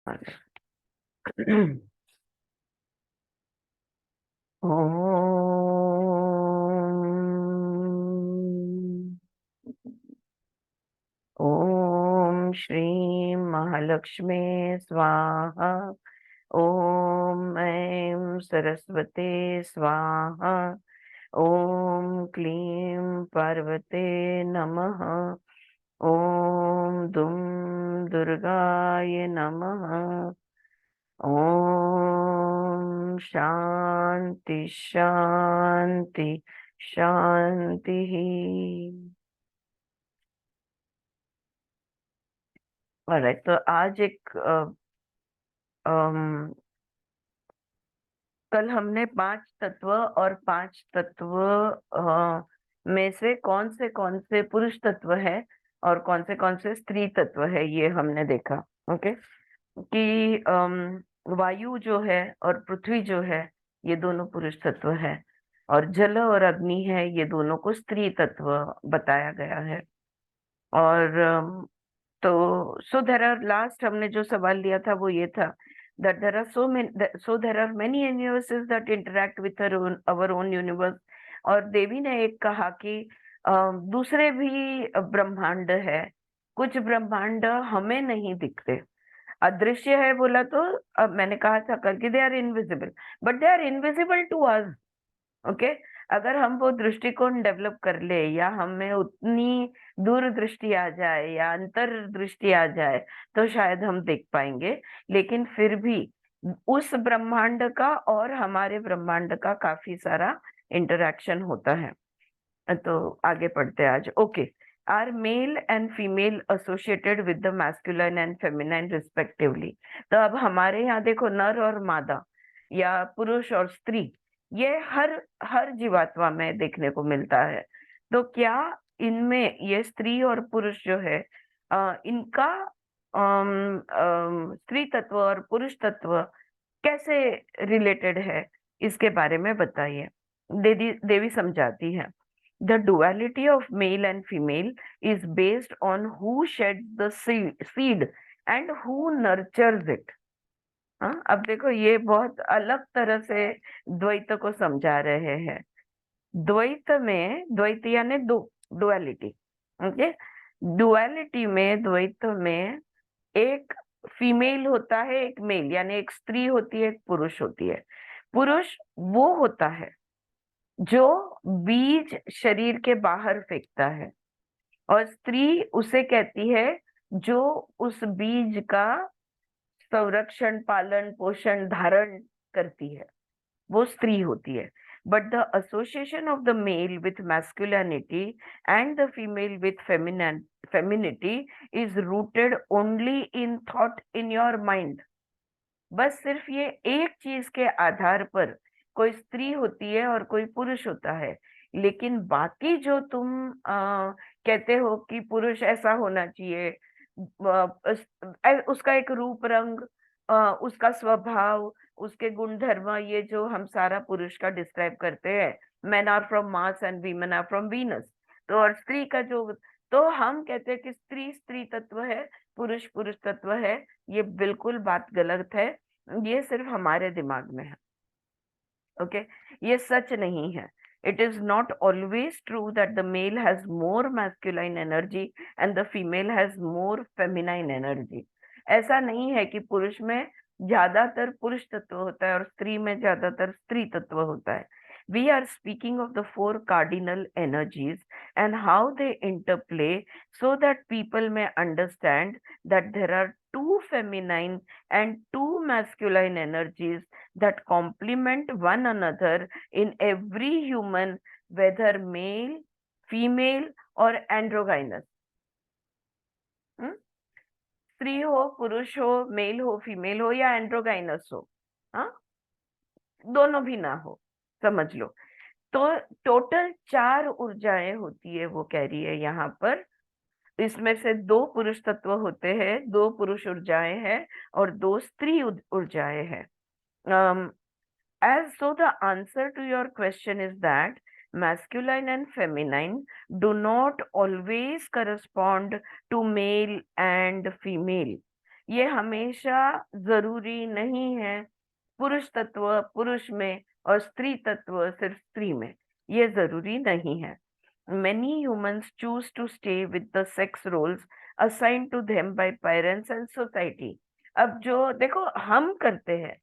ओम ओम श्री महालक्ष्मी स्वाहा। ओम ऐं सरस्वती स्वाहा। ओम क्लीं पार्वते नमः। ओम दुम दुर्गाय नमः। ओम शांति शांति शांति। ऑलराइट, तो आज एक कल हमने 5 तत्व और 5 तत्व में से कौन से पुरुष तत्व है और कौन से स्त्री तत्व है, ये हमने देखा। ओके, कि वायु जो है और पृथ्वी जो है, ये दोनों पुरुष तत्व है, और जल और अग्नि है, ये दोनों को स्त्री तत्व बताया गया है। और सो देर आर, लास्ट हमने जो सवाल लिया था वो ये था that there are many universes that interact with our own universe। और देवी ने एक कहा कि दूसरे भी ब्रह्मांड है, कुछ ब्रह्मांड हमें नहीं दिखते, अदृश्य है बोला तो। अब मैंने कहा था कल कि they are invisible, but they are invisible to us. Okay, अगर हम वो दृष्टिकोण डेवलप कर ले, या हमें उतनी दूरदृष्टि आ जाए या अंतर्दृष्टि आ जाए, तो शायद हम देख पाएंगे। लेकिन फिर भी उस ब्रह्मांड का और हमारे ब्रह्मांड का काफी सारा इंटरेक्शन होता है। तो आगे पढ़ते हैं आज। Okay, are male and female associated with the masculine and feminine respectively. तो अब हमारे यहाँ देखो, नर और मादा या पुरुष और स्त्री, ये हर हर जीवात्मा में देखने को मिलता है। तो क्या इनमें ये स्त्री और पुरुष जो है, इनका स्त्री तत्व और पुरुष तत्व कैसे रिलेटेड है, इसके बारे में बताइए। देवी समझाती है। The duality of male and female is based on who shades the seed and who nurtures it. हाँ, अब देखो, ये बहुत अलग तरह से द्वैत को समझा रहे हैं। द्वैत में, द्वैत यानी दो, डुअलिटी। ओके, डुअलिटी में, द्वैत में एक फीमेल होता है, एक मेल, यानी एक स्त्री होती है, एक पुरुष होती है। पुरुष वो होता है जो बीज शरीर के बाहर फेंकता है, और स्त्री उसे कहती है जो उस बीज का संरक्षण, पालन पोषण, धारण करती है, वो स्त्री होती है। But the association of the mail with masculinity and the female with femininity is rooted only in thought in your mind. बस सिर्फ ये एक चीज के आधार पर कोई स्त्री होती है और कोई पुरुष होता है, लेकिन बाकी जो तुम कहते हो कि पुरुष ऐसा होना चाहिए, उसका एक रूप रंग, उसका स्वभाव, उसके गुण धर्म, ये जो हम सारा पुरुष का डिस्क्राइब करते हैं, men are from Mars and women are from Venus. तो और स्त्री का जो, तो हम कहते हैं कि स्त्री स्त्री तत्व है, पुरुष पुरुष तत्व है। ये बिल्कुल बात गलत है, ये सिर्फ हमारे दिमाग में है। ओके, ये सच नहीं है। It is not always true that the male has more masculine energy and the female has more feminine energy. ऐसा नहीं है कि पुरुष में ज्यादातर पुरुष तत्व होता है और स्त्री में ज्यादातर स्त्री तत्व होता है। We are speaking of the 4 cardinal energies and how they interplay, so that people may understand that there are 2 feminine and 2 masculine energies that complement one another in every human, whether male, female or androgynous। हम्म? स्त्री हो, पुरुष हो, mail हो, female हो, या एंड्रोगाइनस हो, हाँ, दोनों भी ना हो, समझ लो। तो टोटल 4 ऊर्जाएं होती है, वो कह रही है यहाँ पर। इसमें से 2 पुरुष तत्व होते हैं, 2 पुरुष ऊर्जाएं हैं और 2 स्त्री ऊर्जाएं हैं। As so, the answer to your question is that masculine and feminine do not always correspond to male and female। ये हमेशा जरूरी नहीं है पुरुष तत्व पुरुष में और स्त्री तत्व सिर्फ स्त्री में, ये जरूरी नहीं है। Many humans choose to stay with the sex roles assigned to them by parents and society. अब जो देखो हम करते हैं,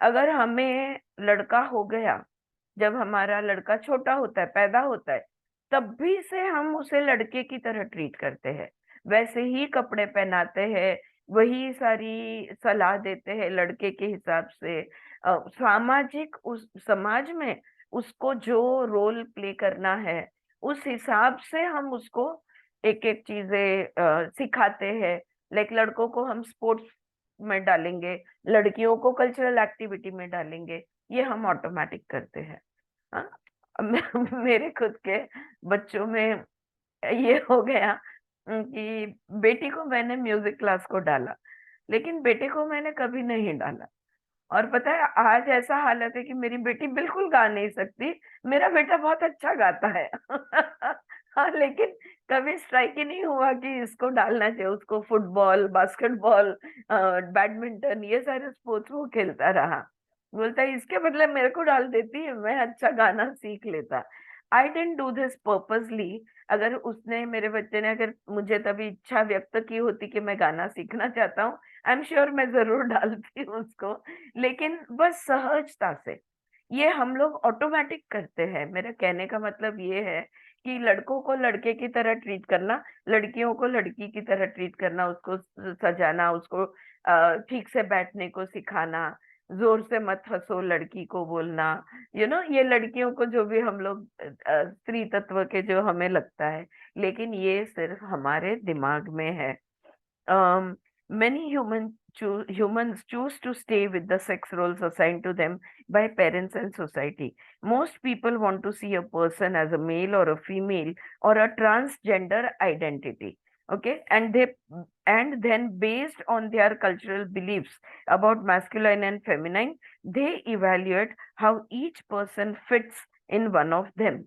अगर हमें लड़का हो गया, जब हमारा लड़का छोटा होता है, पैदा होता है, तब भी से हम उसे लड़के की तरह ट्रीट करते हैं, वैसे ही कपड़े पहनाते हैं, वही सारी सलाह देते हैं लड़के के हिसाब से। सामाजिक उस समाज में उसको जो रोल प्ले करना है, उस हिसाब से हम उसको एक एक चीजें सिखाते हैं। लाइक लड़कों को हम स्पोर्ट्स में डालेंगे, लड़कियों को कल्चरल एक्टिविटी में डालेंगे, ये हम ऑटोमेटिक करते हैं। हाँ, मेरे खुद के बच्चों में ये हो गया कि बेटी को मैंने म्यूजिक क्लास को डाला, लेकिन बेटे को मैंने कभी नहीं डाला। और पता है आज ऐसा हालत है कि मेरी बेटी बिल्कुल गा नहीं सकती, मेरा बेटा बहुत अच्छा गाता है। हाँ, लेकिन कभी स्ट्राइक ही नहीं हुआ कि इसको डालना चाहिए। उसको फुटबॉल, बास्केटबॉल, बैडमिंटन, ये सारे स्पोर्ट्स वो खेलता रहा। बोलता है इसके बदले मेरे को डाल देती है, मैं अच्छा गाना सीख लेता। आई डेंट डू दिस पर्पसली। अगर उसने, मेरे बच्चे ने अगर मुझे तभी इच्छा व्यक्त की होती कि मैं गाना सीखना चाहता हूँ, आई एम श्योर मैं जरूर डालती हूँ उसको। लेकिन बस सहजता से ये हम लोग ऑटोमेटिक करते हैं। मेरा कहने का मतलब ये है कि लड़कों को लड़के की तरह ट्रीट करना, लड़कियों को लड़की की तरह ट्रीट करना, उसको सजाना, उसको ठीक से बैठने को सिखाना, जोर से मत हंसो लड़की को बोलना, ये लड़कियों को जो भी हम लोग स्त्री तत्व के जो हमें लगता है, लेकिन ये सिर्फ हमारे दिमाग में है। Many humans choose to stay with the sex roles assigned to them by parents and society. Most people want to see a person as a male or a female or a transgender identity. Okay, and then based on their cultural beliefs about masculine and feminine, they evaluate how each person fits in one of them.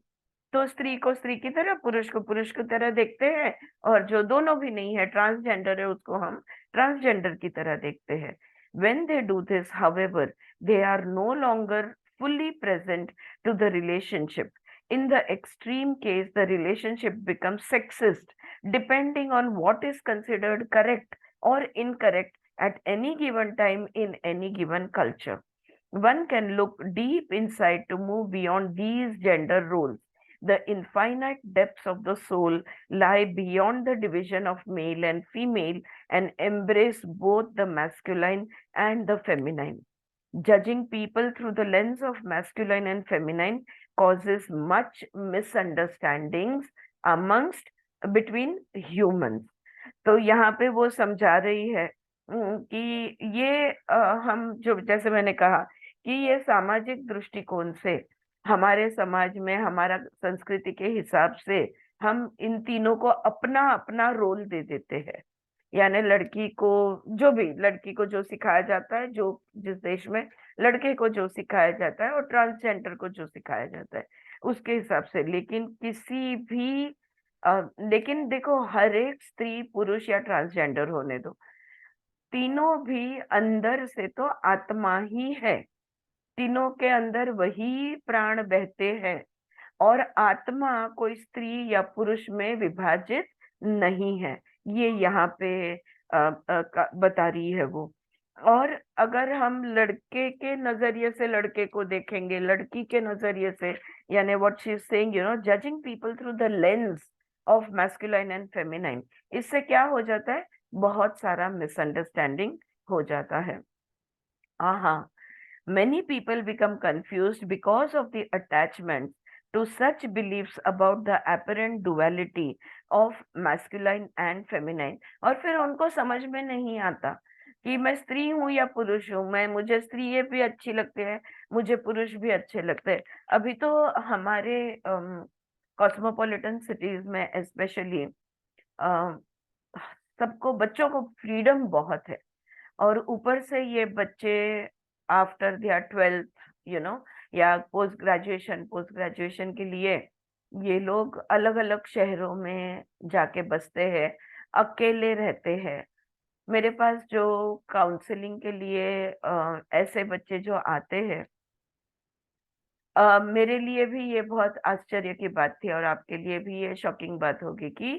तो स्त्री को स्त्री की तरह, पुरुष को पुरुष की तरह देखते हैं, और जो दोनों भी नहीं है, ट्रांसजेंडर है, उसको हम ट्रांसजेंडर की तरह देखते हैं। When they do this, however, they are no longer fully present to the relationship. In the extreme case, the relationship becomes sexist, depending on what is considered correct or incorrect at any given time in any given culture. One can look deep inside to move beyond these gender roles. The infinite depths of the soul lie beyond the division of male and female and embrace both the masculine and the feminine. Judging people through the lens of masculine and feminine causes much misunderstandings amongst between humans. तो यहाँ पे वो समझा रही है कि ये हम जो, जैसे मैंने कहा कि ये सामाजिक दृष्टिकोण से हमारे समाज में, हमारा संस्कृति के हिसाब से हम इन तीनों को अपना अपना रोल दे देते हैं। यानी लड़की को, जो भी लड़की को जो सिखाया जाता है, जो जिस देश में, लड़के को जो सिखाया जाता है, और ट्रांसजेंडर को जो सिखाया जाता है उसके हिसाब से। लेकिन किसी भी लेकिन देखो, हर एक स्त्री पुरुष या ट्रांसजेंडर होने दो, तीनों भी अंदर से तो आत्मा ही है। तीनों के अंदर वही प्राण बहते हैं, और आत्मा कोई स्त्री या पुरुष में विभाजित नहीं है। ये यहाँ पे बता रही है वो। और अगर हम लड़के के नजरिए से लड़के को देखेंगे, लड़की के नजरिए से, यानी what she is saying, judging people through the lens of masculine and feminine, इससे क्या हो जाता है, बहुत सारा मिसअंडरस्टैंडिंग हो जाता है। हाँ, many people become confused because of the attachment to such beliefs about the apparent duality of masculine and feminine। और फिर उनको समझ में नहीं आता कि मैं स्त्री हूँ या पुरुष हूँ, मुझे स्त्री ये भी अच्छी लगते हैं, मुझे पुरुष भी अच्छे लगते हैं। अभी तो हमारे कॉस्मोपॉलिटन सिटीज में स्पेशली सबको, बच्चों को फ्रीडम बहुत है, और ऊपर से ये बच्चे आफ्टर दियर 12th, या पोस्ट ग्रेजुएशन के लिए ये लोग अलग अलग शहरों में जाके बसते हैं, अकेले रहते हैं। मेरे पास जो काउंसलिंग के लिए ऐसे बच्चे जो आते हैं, मेरे लिए भी ये बहुत आश्चर्य की बात थी और आपके लिए भी ये शॉकिंग बात होगी कि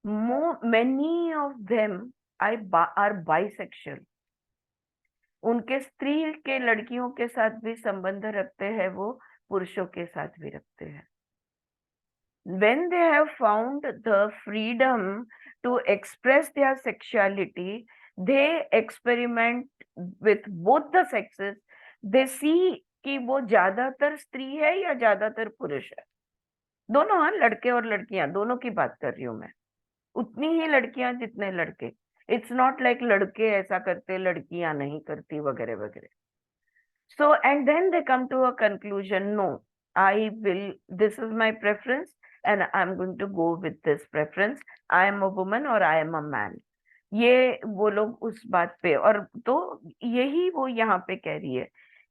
many of them I R bisexual. उनके स्त्री के लड़कियों के साथ भी संबंध रखते हैं, वो पुरुषों के साथ भी रखते हैं। When they have found the freedom to express their sexuality, they experiment with both the sexes. They see कि वो ज्यादातर स्त्री है या ज्यादातर पुरुष है। दोनों, हाँ, लड़के और लड़कियां दोनों की बात कर रही हूँ मैं। उतनी ही लड़कियां जितने लड़के। इट्स नॉट लाइक लड़के ऐसा करते लड़कियां नहीं करती वगैरह वगैरह। So, and then they come to a conclusion, no, this is my preference and I'm going to go with this preference. I am a woman or I am a man. ये वो लोग उस बात पे, और तो यही वो यहाँ पे कह रही है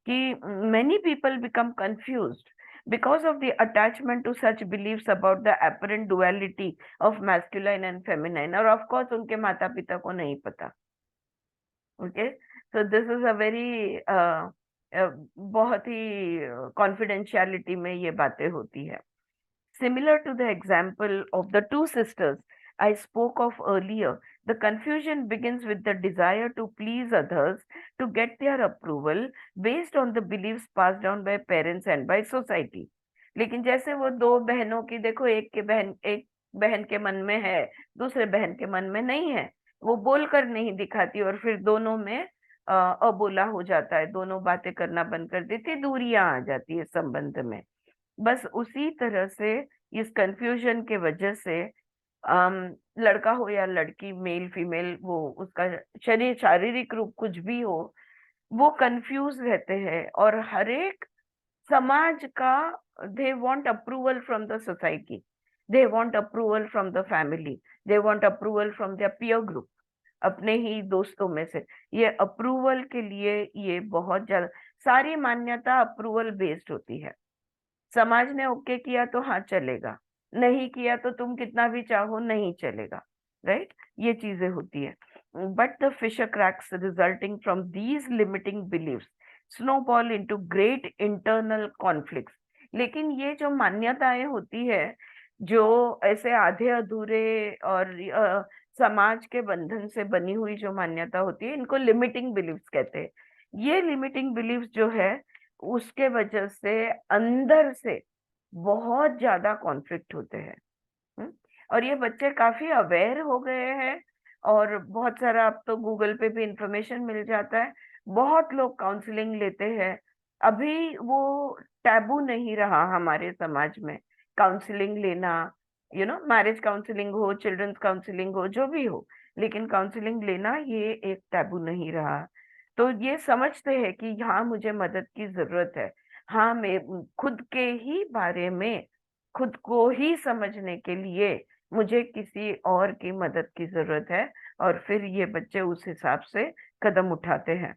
कि many people become confused because of the attachment to such beliefs about the apparent duality of masculine and feminine, और of course उनके माता पिता को नहीं पता। Okay, so this is a very बहुत ही कॉन्फिडेंशियलिटी में ये बातें होती है। Similar to the example of the two sisters I spoke of earlier, the confusion begins with the desire to please others, to get their approval based on the beliefs passed down by parents and by society. लेकिन जैसे वो दो बहनों की देखो, एक बहन के मन में है, दूसरे बहन के मन में नहीं है, वो बोलकर नहीं दिखाती और फिर दोनों में अबोला हो जाता है, दोनों बातें करना बंद कर देती, दूरियां आ जाती है संबंध में। बस उसी तरह से इस कंफ्यूजन के वजह से लड़का हो या लड़की, मेल फीमेल, वो उसका शरीर शारीरिक रूप कुछ भी हो, वो कंफ्यूज रहते हैं। और हर एक समाज का, they want approval from the society, they want approval from the family, they want approval from their peer group, अपने ही दोस्तों में से। ये अप्रूवल के लिए ये बहुत ज्यादा, सारी मान्यता अप्रूवल बेस्ड होती है। समाज ने ओके किया तो हाँ चलेगा, नहीं किया तो तुम कितना भी चाहो नहीं चलेगा, राइट? ये चीजें होती है। But the fissure cracks resulting from these limiting beliefs snowball into great internal conflicts. लेकिन ये जो मान्यताएं होती है, जो ऐसे आधे अधूरे और समाज के बंधन से बनी हुई जो मान्यता होती है, इनको लिमिटिंग बिलीव्स कहते हैं। ये लिमिटिंग बिलीव्स जो है, उसके वजह से अंदर से बहुत ज्यादा कॉन्फ्लिक्ट होते हैं। हम्म? और ये बच्चे काफी अवेयर हो गए हैं, और बहुत सारा अब तो गूगल पे भी इंफॉर्मेशन मिल जाता है, बहुत लोग काउंसलिंग लेते हैं। अभी वो टैबू नहीं रहा हमारे समाज में काउंसलिंग लेना। मैरिज काउंसलिंग हो, चिल्ड्रंस काउंसलिंग हो, जो भी हो, लेकिन काउंसलिंग लेना ये एक टैबू नहीं रहा। तो ये समझते हैं कि हाँ, मुझे मदद की जरूरत है। हाँ, मैं खुद के ही बारे में, खुद को ही समझने के लिए मुझे किसी और की मदद की जरूरत है, और फिर ये बच्चे उस हिसाब से कदम उठाते हैं।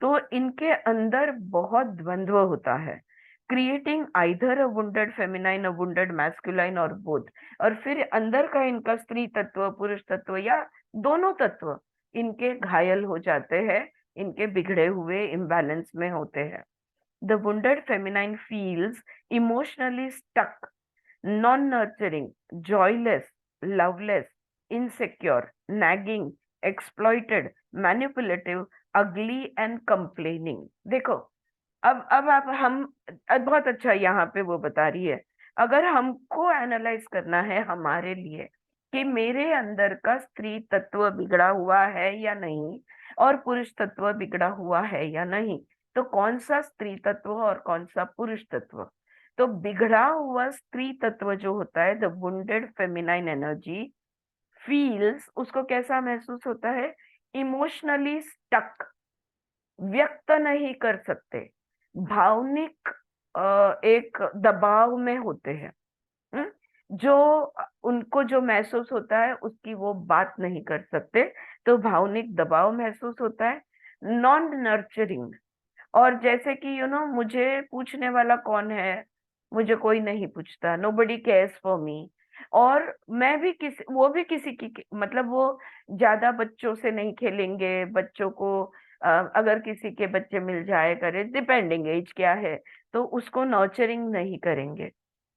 तो इनके अंदर बहुत द्वंद्व होता है, क्रिएटिंग आइदर अ वुंडेड फेमिनाइन, अ वुंडेड मैस्कुलाइन और बोथ। और फिर अंदर का इनका स्त्री तत्व, पुरुष तत्व या दोनों तत्व इनके घायल हो जाते हैं, इनके बिगड़े हुए इम्बैलेंस में होते हैं। The wounded feminine feels emotionally stuck, non-nurturing, joyless, loveless, insecure, nagging, exploited, manipulative, ugly and complaining। देखो, अब आप हम बहुत अच्छा यहाँ पे वो बता रही है। अगर हमको एनालाइज करना है हमारे लिए कि मेरे अंदर का स्त्री तत्व बिगड़ा हुआ है या नहीं, और पुरुष तत्व बिगड़ा हुआ है या नहीं, तो कौन सा स्त्री तत्व और कौन सा पुरुष तत्व? तो बिगड़ा हुआ स्त्री तत्व जो होता है, the wounded feminine energy feels, उसको कैसा महसूस होता है? इमोशनली स्टक, व्यक्त नहीं कर सकते, भावनिक एक दबाव में होते हैं। हम्म? जो उनको जो महसूस होता है उसकी वो बात नहीं कर सकते, तो भावनिक दबाव महसूस होता है। नॉन नर्चरिंग, और जैसे कि मुझे पूछने वाला कौन है, मुझे कोई नहीं पूछता, nobody cares for me। और मैं भी वो भी किसी की, मतलब वो ज्यादा बच्चों से नहीं खेलेंगे, बच्चों को अगर किसी के बच्चे मिल जाए करे, डिपेंडिंग एज क्या है, तो उसको नर्चरिंग नहीं करेंगे,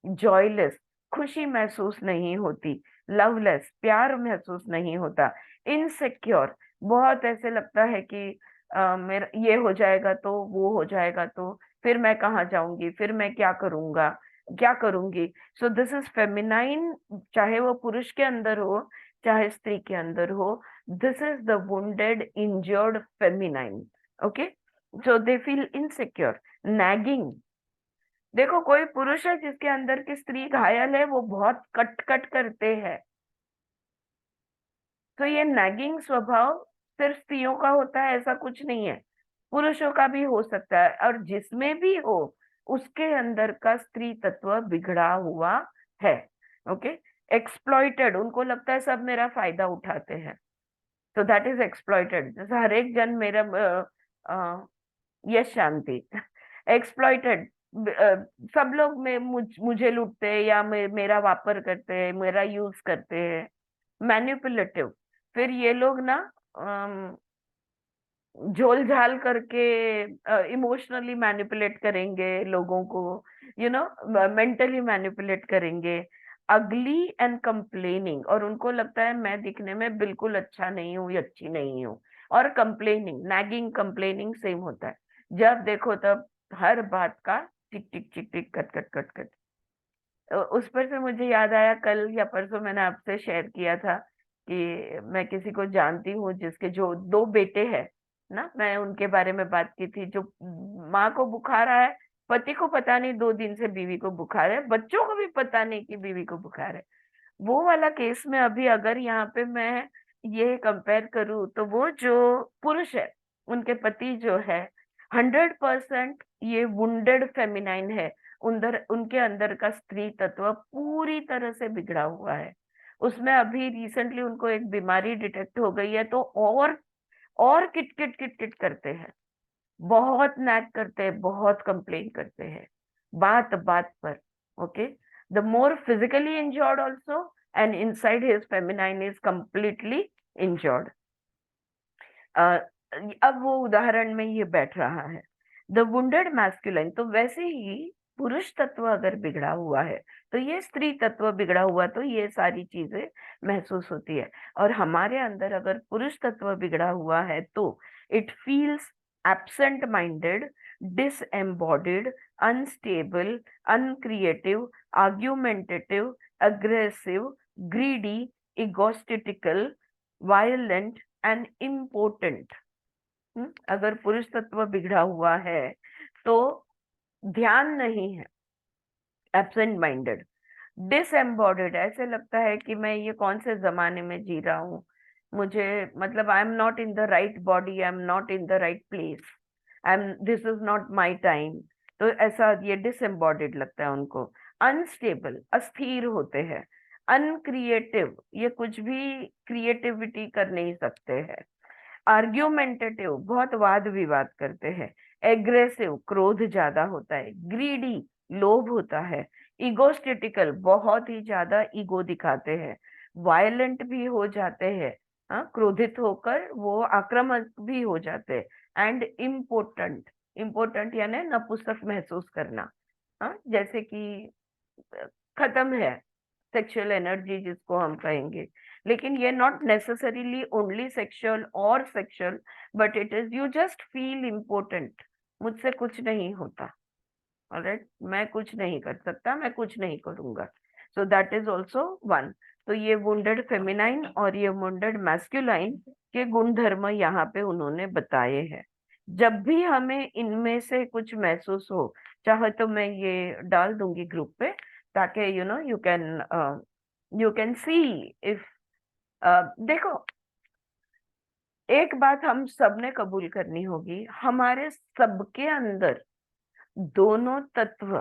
जॉयलेस, खुशी महसूस नहीं होती, लवलेस, प्यार महसूस नहीं होता, इनसिक्योर, बहुत ऐसे लगता है कि मेरा ये हो जाएगा तो वो हो जाएगा तो फिर मैं कहाँ जाऊंगी, फिर मैं क्या करूंगा, क्या करूंगी। सो दिस इज फेमिनाइन, चाहे वो पुरुष के अंदर हो चाहे स्त्री के अंदर हो, this is the wounded injured feminine. Okay, so they feel insecure, nagging. देखो कोई पुरुष है जिसके अंदर की स्त्री घायल है, वो बहुत कट कट करते हैं, तो ये नैगिंग स्वभाव सिर्फ स्त्रियों का होता है ऐसा कुछ नहीं है, पुरुषों का भी हो सकता है, और जिसमें भी हो उसके अंदर का स्त्री तत्व बिगड़ा हुआ है। ओके, एक्सप्लॉइटेड, उनको लगता है सब मेरा फायदा उठाते हैं, तो दैट इज एक्सप्लॉइटेड। जैसे हर एक जन मेरा यश शांति एक्सप्लॉइटेड, सब लोग मुझे लूटते हैं या मेरा वापर करते हैं, मेरा यूज करते हैं, मैनिपुलेटिव। फिर ये लोग ना झोल झाल करके इमोशनली मैनिपुलेट करेंगे लोगों को, मेंटली मैनिपुलेट करेंगे, अगली एंड कंप्लेनिंग, और उनको लगता है मैं दिखने में बिल्कुल अच्छा नहीं हूँ या अच्छी नहीं हूँ, और कंप्लेनिंग, नैगिंग कंप्लेनिंग सेम होता है, जब देखो तब हर बात का टिक टिक टिक टिक कट कट कट कट। उस पर से मुझे याद आया, कल या परसों मैंने आपसे शेयर किया था कि मैं किसी को जानती हूँ जिसके जो दो बेटे हैं ना, मैं उनके बारे में बात की थी, जो माँ को बुखार आया है, पति को पता नहीं 2 दिन से बीवी को बुखार है, बच्चों को भी पता नहीं कि बीवी को बुखार है। वो वाला केस में अभी अगर यहाँ पे मैं ये कंपेयर करूँ, तो वो जो पुरुष है उनके पति जो है 100% ये वुंडेड फेमिनाइन है, उनके अंदर का स्त्री तत्व पूरी तरह से बिगड़ा हुआ है। उसमें अभी रिसेंटली उनको एक बीमारी डिटेक्ट हो गई है, तो और किट किट किट किट करते हैं, बहुत नैक करते हैं, बहुत कंप्लेन करते हैं, बात बात पर। Okay, the more physically injured also, and inside his feminine is completely injured. अब वो उदाहरण में ये बैठ रहा है, द वुंडेड मैस्कुलाइन, तो वैसे ही पुरुष तत्व अगर बिगड़ा हुआ है तो ये स्त्री तत्व बिगड़ा हुआ, तो ये सारी चीजें महसूस होती है। और हमारे अंदर अगर पुरुष तत्व बिगड़ा हुआ है तो it feels absent minded, disembodied, unstable, uncreative, argumentative, aggressive, greedy, egotistical, violent and important. अगर पुरुष तत्व बिगड़ा हुआ है तो ध्यान नहीं है, एब्सेंट माइंडेड, डिसएम्बॉडेड, ऐसे लगता है कि मैं ये कौन से जमाने में जी रहा हूँ, मुझे मतलब I am not in the right body, I am not in the right place, I am, this is not my time, तो ऐसा ये डिसएम्बॉडेड लगता है उनको। अनस्टेबल, अस्थिर होते हैं। अनक्रिएटिव, ये कुछ भी क्रिएटिविटी कर नहीं सकते हैं। आर्ग्यूमेंटेटिव, बहुत वाद विवाद करते हैं। एग्रेसिव, क्रोध ज्यादा होता है। ग्रीडी, लोभ होता है। इगोस्टेटिकल, बहुत ही ज्यादा ईगो दिखाते हैं। वायलेंट भी हो जाते हैं, हाँ, क्रोधित होकर वो आक्रामक भी हो जाते हैं। एंड इम्पोर्टेंट, इम्पोर्टेंट यानी नपुंसक महसूस करना, हाँ, जैसे कि खत्म है सेक्सुअल एनर्जी जिसको हम कहेंगे। लेकिन ये नॉट नेसेसरीली ओनली सेक्सुअल और sexual, but it is you just feel important, मुझसे कुछ नहीं होता, ऑलराइट, मैं कुछ नहीं कर सकता, मैं कुछ नहीं करूंगा, so that is also one. तो ये वुंडेड फेमिनाइन और ये वुंडेड मैस्कुलाइन के गुण धर्म यहाँ पे उन्होंने बताए हैं। जब भी हमें इनमें से कुछ महसूस हो, चाहे तो मैं ये डाल दूंगी ग्रुप पे, ताकि यू कैन सी इफ, देखो एक बात हम सबने कबूल करनी होगी, हमारे सबके अंदर दोनों तत्व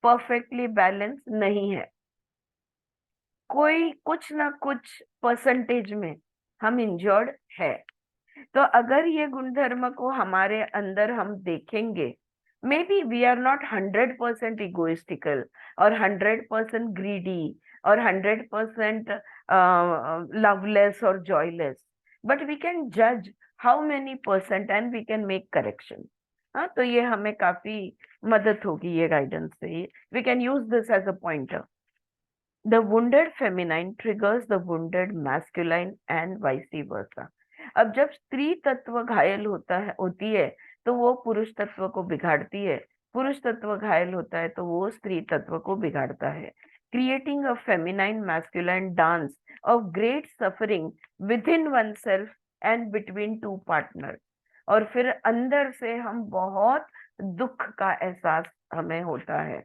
परफेक्टली बैलेंस नहीं है, कोई कुछ ना कुछ परसेंटेज में हम इंजर्ड है। तो अगर ये गुणधर्म को हमारे अंदर हम देखेंगे, maybe we are not 100% egoistical और 100% ग्रीडी और 100% लवलेस और जॉयलेस, बट वी कैन जज how many percent and we can make correction. हाँ, तो ये हमें काफी मदद होगी ये गाइडेंस से। We can use this as a pointer. The wounded feminine triggers the wounded masculine and vice versa. अब जब स्त्री तत्व घायल होती है तो वो पुरुष तत्व को बिगाड़ती है, पुरुष तत्व घायल होता है तो वो स्त्री तत्व को बिगाड़ता है, creating a feminine masculine dance of great suffering with in one self and between two partner. और फिर अंदर से हम बहुत दुख का एहसास हमें होता है।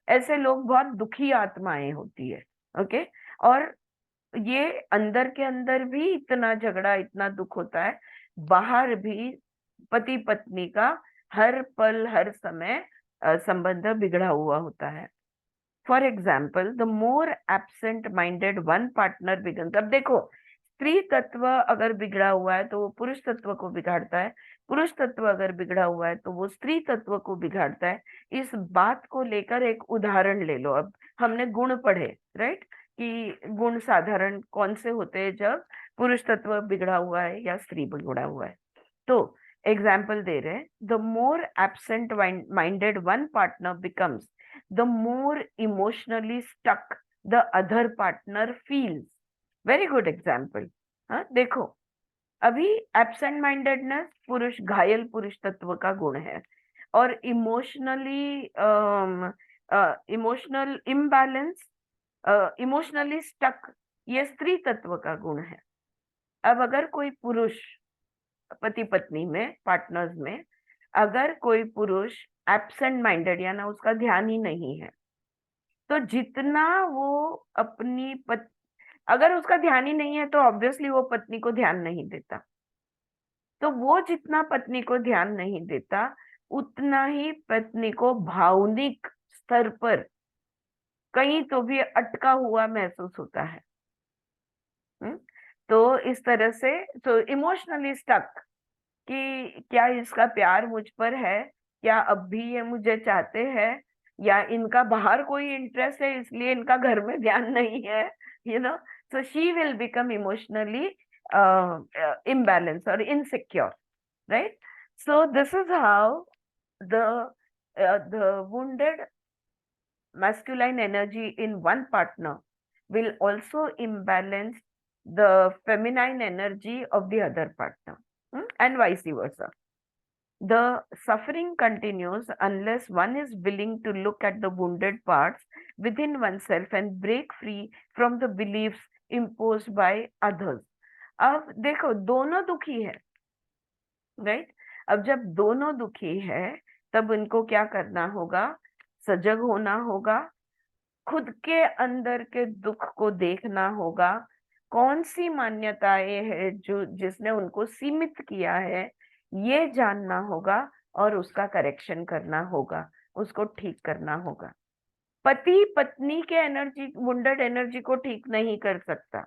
ऐसे लोग बहुत दुखी आत्माएं होती है। ओके। और ये अंदर के अंदर भी इतना झगड़ा, इतना दुख होता है, बाहर भी पति पत्नी का हर पल हर समय संबंध बिगड़ा हुआ होता है। For example, the more absent minded one partner begins. अब देखो, स्त्री तत्व अगर बिगड़ा हुआ है तो वो पुरुष तत्व को बिगाड़ता है, पुरुष तत्व अगर बिगड़ा हुआ है तो वो स्त्री तत्व को बिगाड़ता है। इस बात को लेकर एक उदाहरण ले लो। अब हमने गुण पढ़े, राइट, कि गुण साधारण कौन से होते हैं जब पुरुष तत्व बिगड़ा हुआ है या स्त्री बिगड़ा हुआ है। तो एग्जाम्पल दे रहे हैं, the more absent minded one partner becomes, the more emotionally stuck the other partner feels. Very good example. हाँ, देखो, अभी एब्सेंट माइंडेडनेस पुरुष, घायल पुरुष तत्व का गुण है, और इमोशनल इम्बैलेंस, इमोशनली स्टक, ये स्त्री तत्व का गुण है। अब अगर कोई पुरुष, पति पत्नी में, पार्टनर्स में, अगर कोई पुरुष एब्सेंट माइंडेड या ना उसका ध्यान ही नहीं है, तो जितना वो अपनी अगर उसका ध्यान ही नहीं है तो ऑब्वियसली वो पत्नी को ध्यान नहीं देता। तो वो जितना पत्नी को ध्यान नहीं देता, उतना ही पत्नी को भावनिक स्तर पर कहीं तो भी अटका हुआ महसूस होता है। तो इस तरह से, तो इमोशनली स्टक, कि क्या इसका प्यार मुझ पर है, क्या अब भी ये मुझे चाहते हैं, या इनका बाहर कोई इंटरेस्ट है इसलिए इनका घर में ध्यान नहीं है, so she will become emotionally imbalance और insecure, right? So this is how the wounded masculine energy in one partner will also imbalance the feminine energy of the other partner, and vice versa. The suffering continues unless one is willing to look at the wounded parts within oneself and break free from the beliefs imposed by others. अब देखो, दोनों दुखी है, right? अब जब दोनों दुखी है तब उनको क्या करना होगा? सजग होना होगा, खुद के अंदर के दुख को देखना होगा, कौन सी मान्यताएं है जो जिसने उनको सीमित किया है, ये जानना होगा, और उसका करेक्शन करना होगा, उसको ठीक करना होगा। पति पत्नी के एनर्जी, वुंडेड एनर्जी को ठीक नहीं कर सकता,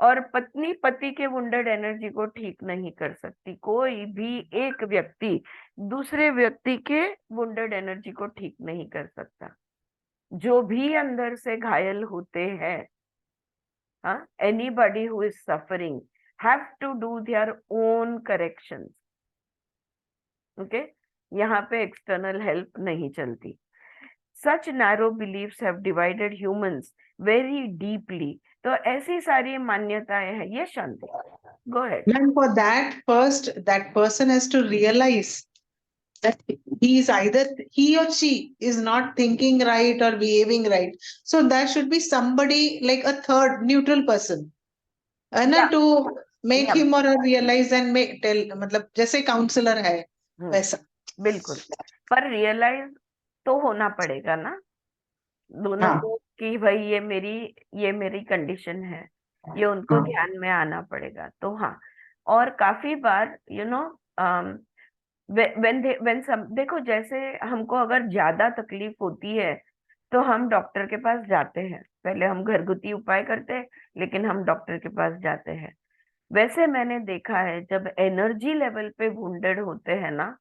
और पत्नी पति के वुंडेड एनर्जी को ठीक नहीं कर सकती। कोई भी एक व्यक्ति दूसरे व्यक्ति के वुंडेड एनर्जी को ठीक नहीं कर सकता। जो भी अंदर से घायल होते हैं, हाँ, anybody who is suffering have to do their own corrections. Okay, यहाँ पे एक्सटर्नल हेल्प नहीं चलती। Such narrow beliefs have divided humans very deeply. तो ऐसी सारी मान्यताएं हैं। ये शांति, go ahead. And for that, first, that person has to realize that he is either he or she is not thinking right or behaving right. So there should be somebody like a third neutral person, and Yeah, to make yeah. him or her realize and make tell, मतलब जैसे counsellor है वैसा। बिल्कुल, पर realise तो होना पड़ेगा ना दोनों हाँ को, कि भाई ये मेरी कंडीशन है, ये उनको हाँ ध्यान में आना पड़ेगा। तो हाँ, और काफी बार देखो, जैसे हमको अगर ज्यादा तकलीफ होती है तो हम डॉक्टर के पास जाते हैं। पहले हम घरगुती उपाय करते हैं, लेकिन हम डॉक्टर के पास जाते हैं। वैसे मैंने देखा है, जब एनर्जी लेवल पे वुंडेड होते हैं ना,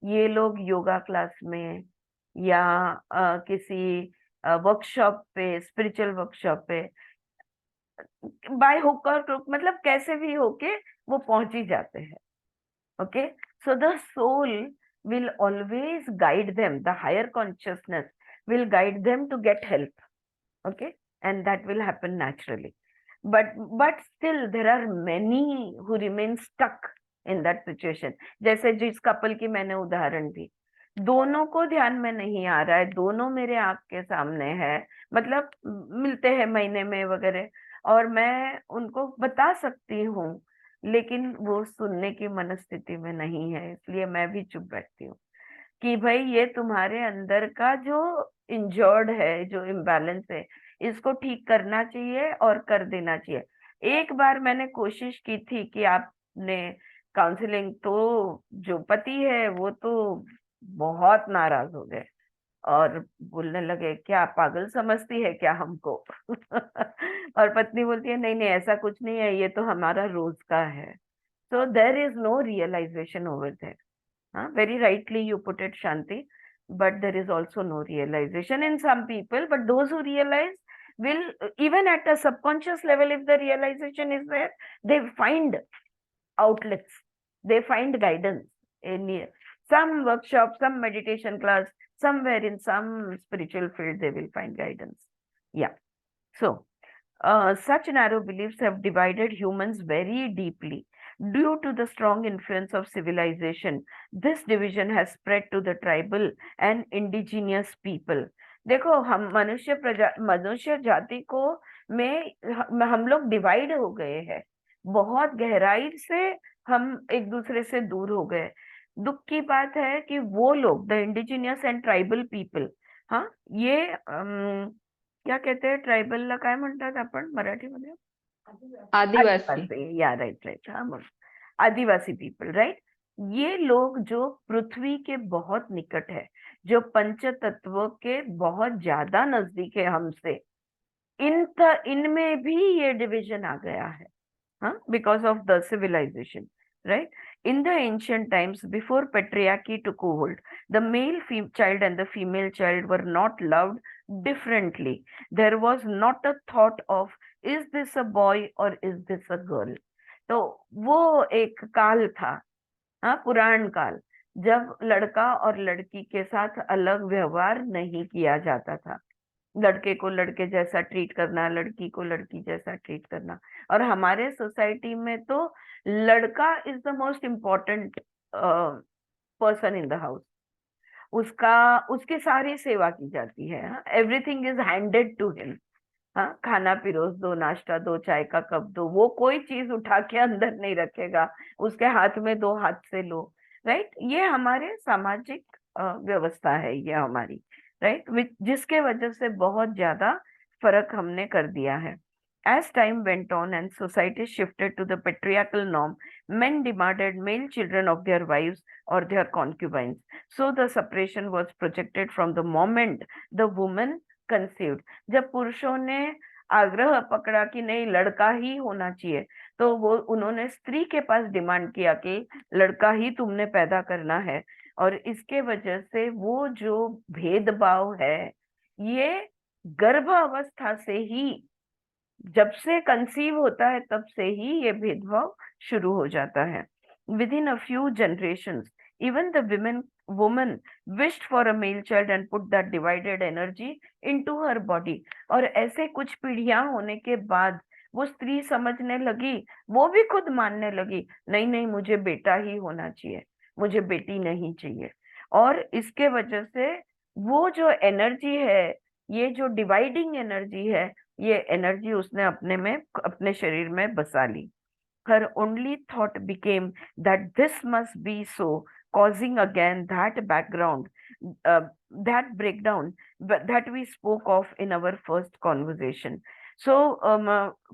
ये लोग योगा क्लास में या किसी वर्कशॉप पे, स्पिरिचुअल वर्कशॉप पे, बाय हुक और क्रुक, मतलब कैसे भी होके वो पहुंच ही जाते हैं. Okay, so the soul will always guide them, the higher consciousness will guide them to get help. Okay, and that will happen naturally. But still there are many who remain stuck in that situation. जैसे जिस couple की मैंने उदाहरण दी, दोनों को ध्यान में नहीं आ रहा है, दोनों मेरे आंख के सामने है, मतलब मिलते हैं महीने में वगैरह, और मैं उनको बता सकती हूँ, लेकिन वो सुनने की मनस्थिति में नहीं है, इसलिए मैं भी चुप बैठती हूँ कि भाई ये तुम्हारे अंदर का जो इंजर्ड है, जो इम्बैलेंस है, इसको ठीक करना चाहिए और कर देना चाहिए. एक बार मैंने कोशिश की थी कि आपने काउंसलिंग, तो जो पति है वो तो बहुत नाराज हो गए और बोलने लगे क्या पागल समझती है क्या हमको. और पत्नी बोलती है नहीं नहीं ऐसा कुछ नहीं है, ये तो हमारा रोज का है. So there is no realization over there. Very rightly you put it, Shanti. But there is also no realization in some people. But those who realize will, even at a subconscious level, if the realization is there, they find outlets. They find guidance in some workshop, some meditation class, somewhere in some spiritual field, they will find guidance. Yeah. So, such narrow beliefs have divided humans very deeply. Due to the strong influence of civilization, this division has spread to the tribal and indigenous people. देखो, हम मनुष्य जाति को में हम लोग divide हो गए हैं, बहुत गहराई से हम एक दूसरे से दूर हो गए. दुख की बात है कि वो लोग, the indigenous and tribal people, हाँ, ये क्या कहते हैं ट्रायबलला, काय म्हणतात आपण मराठीमध्ये? आदिवासी. आदिवासी, या राइट राइट, हाँ बोल, आदिवासी पीपल, राइट. ये लोग जो पृथ्वी के बहुत निकट है, जो पंच तत्व के बहुत ज्यादा नजदीक है हमसे, इनमें भी ये डिवीजन आ गया है, हाँ, because of the civilization, right? In the ancient times, before patriarchy took hold, the male child and the female child were not loved differently. There was not a thought of, is this a boy or is this a girl? तो वो एक काल था, हाँ, पुराण काल, जब लड़का और लड़की के साथ अलग व्यवहार नहीं किया जाता था. लड़के को लड़के जैसा ट्रीट करना, लड़की को लड़की जैसा ट्रीट करना. और हमारे सोसाइटी में तो लड़का is the most important person in the house. उसकी सारी सेवा की जाती है, everything is handed to him. हाँ, खाना पिरोस दो, नाश्ता दो, चाय का कप दो, वो कोई चीज उठा के अंदर नहीं रखेगा, उसके हाथ में दो हाथ से लो, राइट. ये हमारे सामाजिक व्यवस्था है, ये हमारी, राइट, जिसके वजह से बहुत ज्यादा फर्क हमने कर दिया है. As time went on and society shifted to the patriarchal norm, men demanded male children of their wives or their concubines. So the separation was projected from the moment the woman conceived. जब पुरुषों ने आग्रह पकड़ा कि नहीं लड़का ही होना चाहिए, तो वो उन्होंने स्त्री के पास डिमांड किया कि लड़का ही तुमने पैदा करना है. और इसके वजह से वो जो भेदभाव है, ये गर्भ अवस्था से ही, जब से कंसीव होता है तब से ही ये भेदभाव शुरू हो जाता है. Within a few generations, even the woman wished for a male child and put that divided energy into her body. और ऐसे कुछ पीढ़ियां होने के बाद वो स्त्री समझने लगी, वो भी खुद मानने लगी, नहीं नहीं मुझे बेटा ही होना चाहिए, मुझे बेटी नहीं चाहिए. और इसके वजह से वो जो एनर्जी है, ये जो डिवाइडिंग एनर्जी है, ये एनर्जी उसने अपने शरीर में बसा ली. Her only thought became that this must be so, causing again that background, that breakdown that we spoke of in our first conversation. So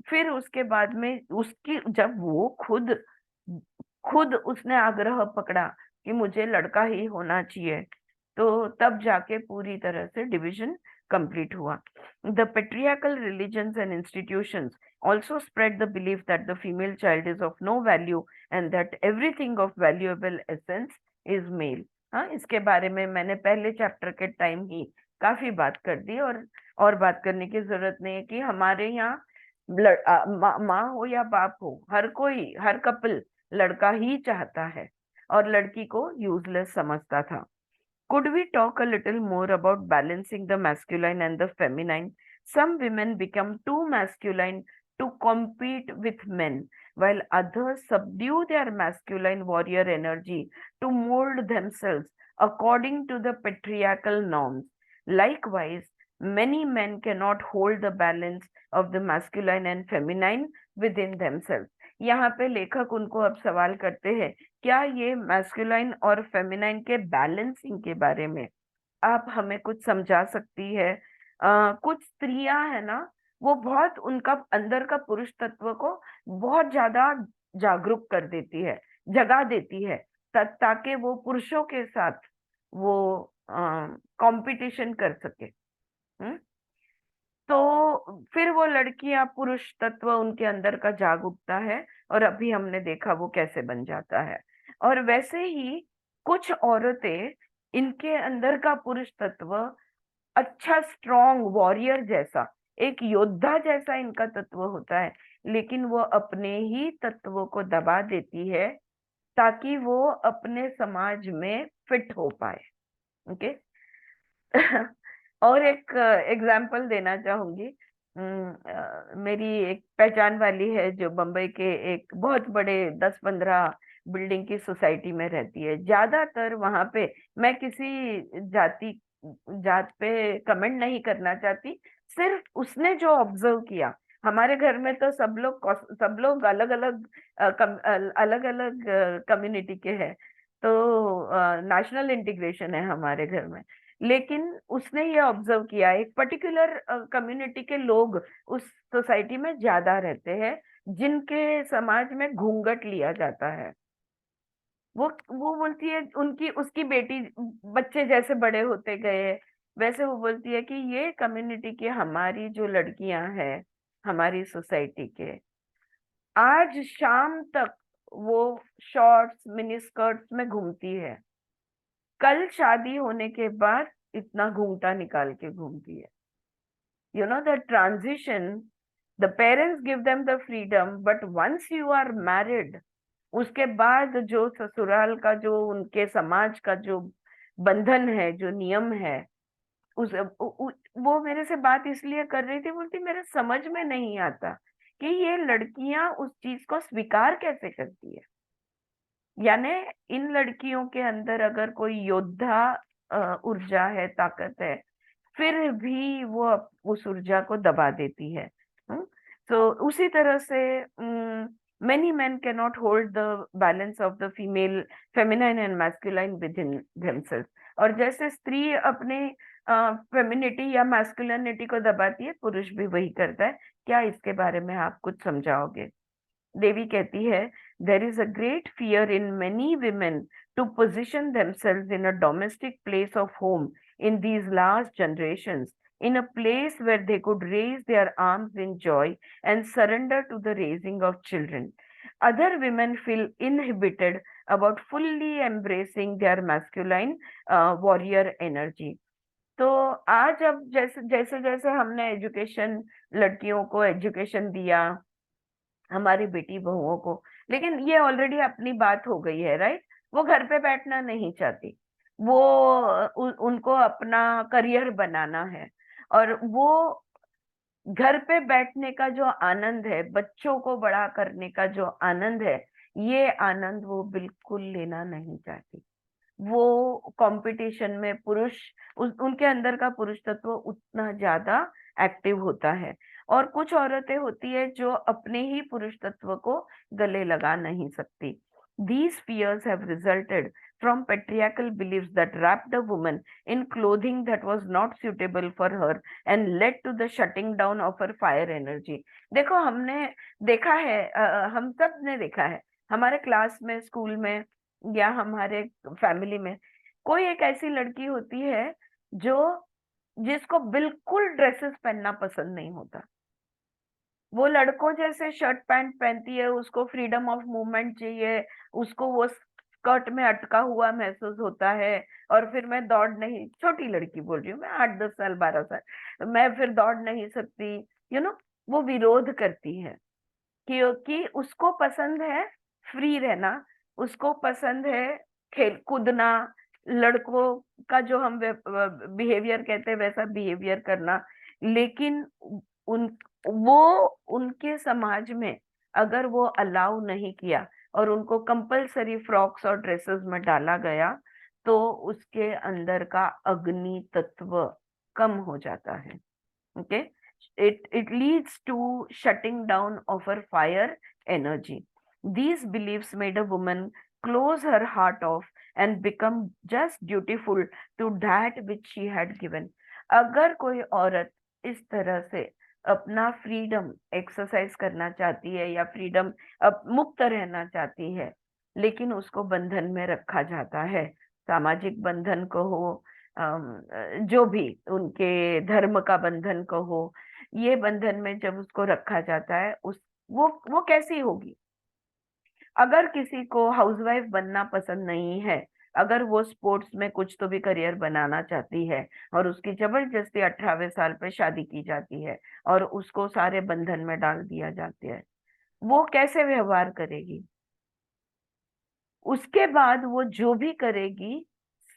फिर उसके बाद में उसकी, जब वो खुद उसने आग्रह पकड़ा कि मुझे लड़का ही होना चाहिए, तो तब जाके पूरी तरह से डिवीजन कंप्लीट हुआ. The patriarchal religions and institutions also spread the belief that the female child is of no value and that everything of valuable essence is male. हाँ, इसके बारे में मैंने पहले चैप्टर के टाइम ही काफी बात कर दी, और बात करने की जरूरत नहीं है कि हमारे यहाँ माँ हो या बाप हो, हर कोई, हर कपल लड़का ही चाहता है और लड़की को यूजलेस समझता था। Could we talk a little more about balancing the masculine and the feminine? Some women become too masculine to compete with men, while others subdue their masculine warrior energy to mold themselves according to the patriarchal norms. Likewise, many men cannot hold the balance of the masculine and feminine within themselves. यहाँ पे लेखक उनको अब सवाल करते हैं, क्या ये मैस्कुलाइन और फेमिनाइन के बैलेंसिंग के बारे में आप हमें कुछ समझा सकती है? कुछ स्त्रियां है ना, वो बहुत उनका अंदर का पुरुष तत्व को बहुत ज्यादा जागरूक कर देती है, जगा देती है, ताकि वो पुरुषों के साथ वो कंपटीशन कर सके। तो फिर वो लड़कियां, पुरुष तत्व उनके अंदर का जाग उठता है, और अभी हमने देखा वो कैसे बन जाता है। और वैसे ही कुछ औरतें, इनके अंदर का पुरुष तत्व अच्छा स्ट्रॉन्ग वॉरियर जैसा, एक योद्धा जैसा इनका तत्व होता है, लेकिन वो अपने ही तत्वों को दबा देती है ताकि वो अपने समाज में फिट हो पाए। ओके और एक एग्जाम्पल देना चाहूंगी। मेरी एक पहचान वाली है जो बम्बई के एक बहुत बड़े 10-15 बिल्डिंग की सोसाइटी में रहती है। ज्यादातर वहां पे, मैं किसी जात पे कमेंट नहीं करना चाहती, सिर्फ उसने जो ऑब्जर्व किया, हमारे घर में तो सब लोग अलग अलग कम्युनिटी के हैं, तो नेशनल इंटीग्रेशन है हमारे घर में। लेकिन उसने ये ऑब्जर्व किया, एक पर्टिकुलर कम्युनिटी के लोग उस सोसाइटी में ज्यादा रहते हैं जिनके समाज में घूंघट लिया जाता है। वो बोलती है, उनकी उसकी बेटी, बच्चे जैसे बड़े होते गए वैसे वो बोलती है कि ये कम्युनिटी की हमारी जो लड़कियां हैं, हमारी सोसाइटी के, आज शाम तक वो शॉर्ट्स मिनी स्कर्ट्स में घूमती है, कल शादी होने के बाद इतना घूंघटा निकाल के घूमती है। You know the transition, the parents give them the freedom, but once you are married, उसके बाद जो ससुराल का, जो उनके समाज का जो बंधन है, जो नियम है, वो मेरे से बात इसलिए कर रही थी, बोलती मेरे समझ में नहीं आता कि ये लड़कियां उस चीज को स्वीकार कैसे करती है। यानी इन लड़कियों के अंदर अगर कोई योद्धा ऊर्जा है, ताकत है, फिर भी वो उस ऊर्जा को दबा देती है। तो उसी तरह से many men cannot hold the balance of the feminine and masculine within themselves। और जैसे स्त्री अपने फेमिनिटी या मैस्कुलिनिटी को दबाती है, पुरुष भी वही करता है। क्या इसके बारे में आप कुछ समझाओगे? देवी कहती है, there is a great fear in many women to position themselves in a domestic place of home in these last generations, in a place where they could raise their arms in joy and surrender to the raising of children. Other women feel inhibited about fully embracing their masculine warrior energy. तो आज अब जैसे जैसे जैसे हमने education, लड़कियों को education दिया, हमारी बेटी बहुओं को, लेकिन ये ऑलरेडी अपनी बात हो गई है, राइट? वो घर पे बैठना नहीं चाहती, वो उनको अपना करियर बनाना है, और वो घर पे बैठने का जो आनंद है, बच्चों को बड़ा करने का जो आनंद है, ये आनंद वो बिल्कुल लेना नहीं चाहती। वो कंपटीशन में उनके अंदर का पुरुष तत्व उतना ज्यादा एक्टिव होता है। और कुछ औरतें होती है जो अपने ही पुरुष तत्व को गले लगा नहीं सकती। These fears have resulted from patriarchal beliefs that wrapped a woman in clothing that was not suitable for her and led to the shutting down of her fire energy। देखो, हमने देखा है, हम सब ने देखा है, हमारे क्लास में, स्कूल में, या हमारे फैमिली में कोई एक ऐसी लड़की होती है जो जिसको बिल्कुल ड्रेसेस पहनना पसंद नहीं होता। वो लड़कों जैसे शर्ट पैंट पहनती है, उसको फ्रीडम ऑफ मूवमेंट चाहिए, उसको वो स्कर्ट में अटका हुआ महसूस होता है और फिर मैं दौड़ नहीं, छोटी लड़की बोल रही हूँ मैं, 8-10 साल 12 साल, मैं फिर दौड़ नहीं सकती, वो विरोध करती है क्योंकि उसको पसंद है फ्री रहना, उसको पसंद है खेल कूदना, लड़कों का जो हम बिहेवियर कहते हैं वैसा बिहेवियर करना। लेकिन उन वो उनके समाज में अगर वो अलाउ नहीं किया और उनको कंपलसरी फ्रॉक्स और ड्रेसेस में डाला गया तो उसके अंदर का अग्नि तत्व कम हो जाता है। okay, it leads to shutting down of her fire energy. These beliefs made a woman close her heart off and become just dutiful to that which she had given. अगर कोई औरत इस तरह से अपना फ्रीडम एक्सरसाइज करना चाहती है या फ्रीडम मुक्त रहना चाहती है, लेकिन उसको बंधन में रखा जाता है, सामाजिक बंधन को हो, जो भी उनके धर्म का बंधन को हो, ये बंधन में जब उसको रखा जाता है वो कैसी होगी? अगर किसी को हाउसवाइफ बनना पसंद नहीं है, अगर वो स्पोर्ट्स में कुछ तो भी करियर बनाना चाहती है और उसकी जबरदस्ती 18वें साल पे शादी की जाती है और उसको सारे बंधन में डाल दिया जाता है, वो कैसे व्यवहार करेगी? उसके बाद वो जो भी करेगी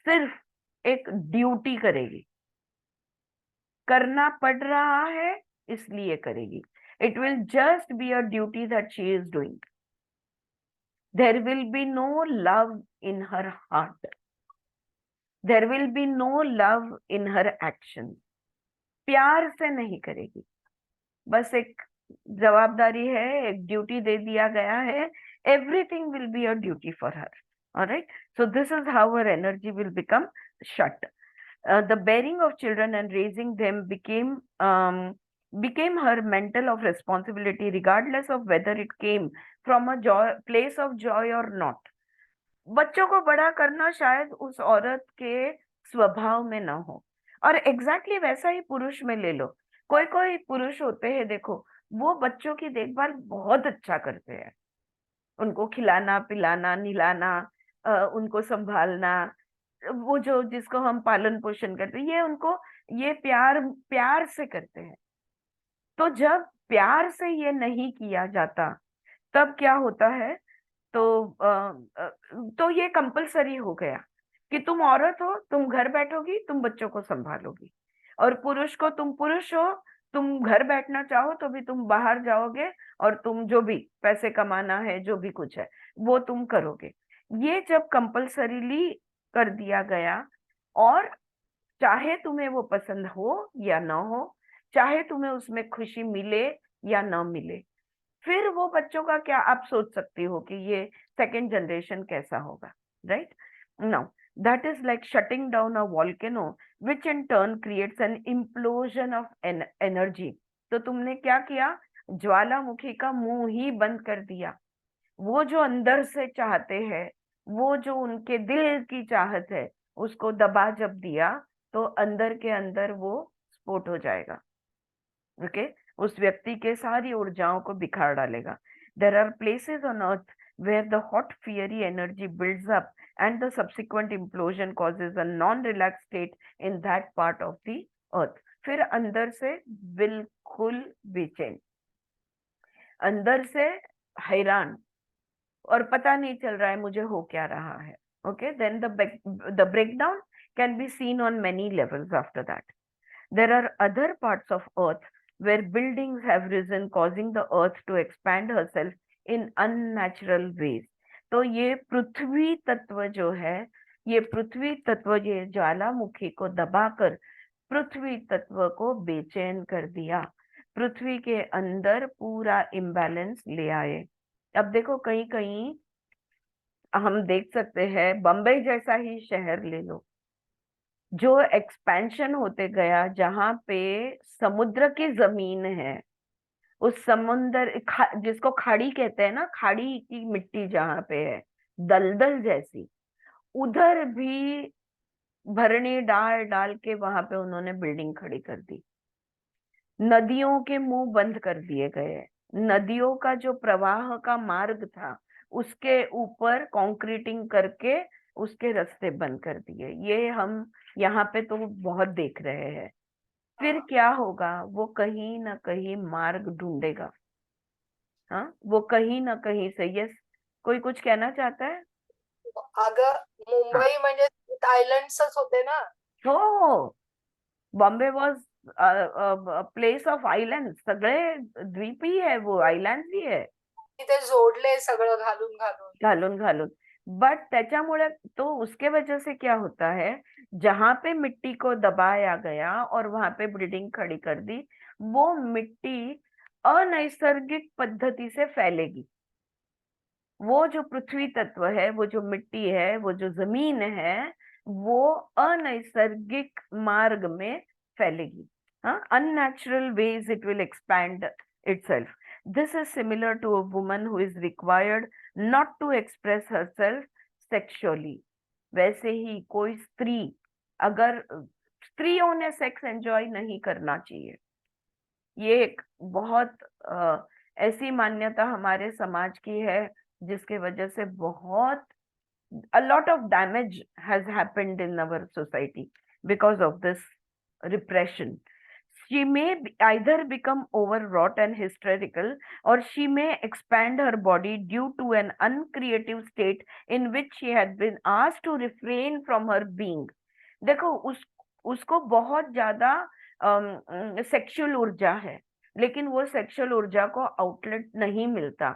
सिर्फ एक ड्यूटी करेगी, करना पड़ रहा है इसलिए करेगी। It will just be a duty that she is doing. There will be no love in her heart, there will be no love in her action. प्यार से नहीं करेगी, बस एक जवाबदारी है, एक ड्यूटी दे दिया गया है, everything will be a duty for her. All right, so this is how her energy will become shut. The bearing of children and raising them became her mantle of responsibility, regardless of whether it came from a place of joy or not. बच्चों को बड़ा करना शायद उस औरत के स्वभाव में ना हो, और एग्जैक्टली वैसा ही पुरुष में ले लो। कोई कोई पुरुष होते हैं, देखो, वो बच्चों की देखभाल बहुत अच्छा करते हैं, उनको खिलाना पिलाना निलाना, उनको संभालना, वो जो जिसको हम पालन पोषण करते हैं, ये उनको ये प्यार प्यार से करते हैं। तो जब प्यार से ये नहीं किया जाता तब क्या होता है? तो ये कंपलसरी हो गया कि तुम औरत हो, तुम घर बैठोगी, तुम बच्चों को संभालोगी, और पुरुष को तुम पुरुष हो, तुम घर बैठना चाहो तो भी तुम बाहर जाओगे और तुम जो भी पैसे कमाना है, जो भी कुछ है वो तुम करोगे। ये जब कंपलसरीली कर दिया गया, और चाहे तुम्हें वो पसंद हो या ना हो, चाहे तुम्हें उसमें खुशी मिले या ना मिले, फिर वो बच्चों का क्या आप सोच सकती हो कि ये सेकेंड जनरेशन कैसा होगा, right? Now that is like shutting down a volcano which in turn creates an implosion of energy. तो तुमने क्या किया? ज्वालामुखी का मुंह ही बंद कर दिया। वो जो अंदर से चाहते हैं, वो जो उनके दिल की चाहत है, उसको दबा जब दिया तो अंदर के अंदर वो स्फोट हो जाएगा। ओके, उस व्यक्ति के सारी ऊर्जाओं को बिखार डालेगा। There are places on earth where the hot fiery energy builds up and the subsequent implosion causes a non relax state in that part of the earth. फिर अंदर से बिल्कुल बेचैन, अंदर से हैरान, और पता नहीं चल रहा है मुझे हो क्या रहा है। Okay, then the breakdown can be seen on many levels after that. There are other parts of earth where buildings have risen, causing the earth to expand herself in unnatural ways. तो ये पृथ्वी तत्व जो है, ये पृथ्वी तत्व ये ज्वालामुखी को दबाकर पृथ्वी तत्व को बेचैन कर दिया, पृथ्वी के अंदर पूरा इम्बैलेंस ले आए। अब देखो, कहीं कहीं हम देख सकते हैं, बम्बई जैसा ही शहर ले लो, जो एक्सपेंशन होते गया, जहां पे समुद्र की जमीन है, उस समुद्र जिसको खाड़ी कहते हैं ना, खाड़ी की मिट्टी जहां पे है दलदल जैसी, उधर भी भरनी डाल डाल के वहां पे उन्होंने बिल्डिंग खड़ी कर दी। नदियों के मुंह बंद कर दिए गए, नदियों का जो प्रवाह का मार्ग था उसके ऊपर कंक्रीटिंग करके उसके रास्ते बंद कर दिए। ये हम यहाँ पे तो बहुत देख रहे हैं। फिर क्या होगा, वो कहीं ना कहीं मार्ग ढूंढेगा। हाँ, वो कहीं ना कहीं से। यस, कोई कुछ कहना चाहता है? अगं हाँ, मुंबई म्हणजे आयलंड्सच होते ना. हो, Bombay was place of island, सगळे द्वीपी है, वो आयलँड ही है, तिथे जोडले सगळं घालून घालून. घालून घालून। बट त्याच्यामुळे तो उसके वजह से क्या होता है, जहां पे मिट्टी को दबाया गया और वहां पे बिल्डिंग खड़ी कर दी, वो मिट्टी अनैसर्गिक पद्धति से फैलेगी। वो जो पृथ्वी तत्व है, वो जो मिट्टी है, वो जो जमीन है, वो अनैसर्गिक मार्ग में फैलेगी। हाँ, unnatural ways it will expand itself. This is similar to a woman who is required not to express herself sexually. वैसे ही कोई स्त्री, अगर स्त्रियों ने सेक्स एंजॉय नहीं करना चाहिए, ये एक बहुत ऐसी मान्यता हमारे समाज की है जिसके वजह से बहुत a lot of damage has happened in our society because of this repression. She may either become overwrought and hysterical, or she may expand her body due to an uncreative state in which she had been asked to refrain from her being. देखो, उसको बहुत ज्यादा sexual ऊर्जा है, लेकिन वो sexual ऊर्जा को आउटलेट नहीं मिलता।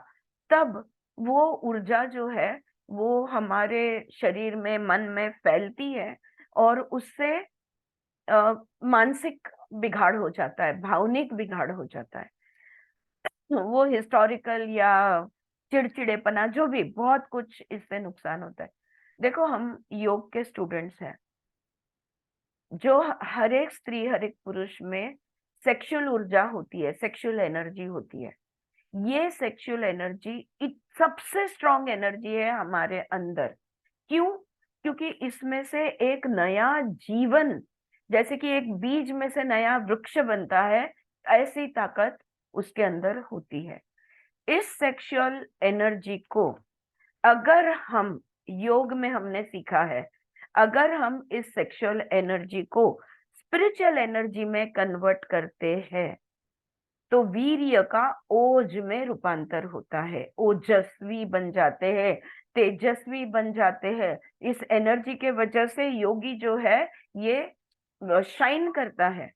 तब वो ऊर्जा जो है वो हमारे शरीर में, मन में फैलती है, और उससे मानसिक बिगाड़ हो जाता है, भावनिक बिगाड़ हो जाता है। वो हिस्टोरिकल या चिड़चिड़ेपना, जो भी, बहुत कुछ इससे नुकसान होता है। देखो, हम योग के स्टूडेंट्स हैं, जो हर एक स्त्री, हर एक पुरुष में सेक्सुअल ऊर्जा होती है, सेक्सुअल एनर्जी होती है। ये सेक्सुअल एनर्जी सबसे स्ट्रॉन्ग एनर्जी है हमारे अंदर। क्यों? क्योंकि इसमें से एक नया जीवन, जैसे कि एक बीज में से नया वृक्ष बनता है, ऐसी ताकत उसके अंदर होती है। इस सेक्सुअल एनर्जी को अगर हम, योग में हमने सीखा है, अगर हम इस सेक्सुअल एनर्जी को स्पिरिचुअल एनर्जी में कन्वर्ट करते हैं, तो वीर्य का ओज में रूपांतर होता है, ओजस्वी बन जाते हैं, तेजस्वी बन जाते हैं। इस एनर्जी के वजह से योगी जो है ये शाइन करता है,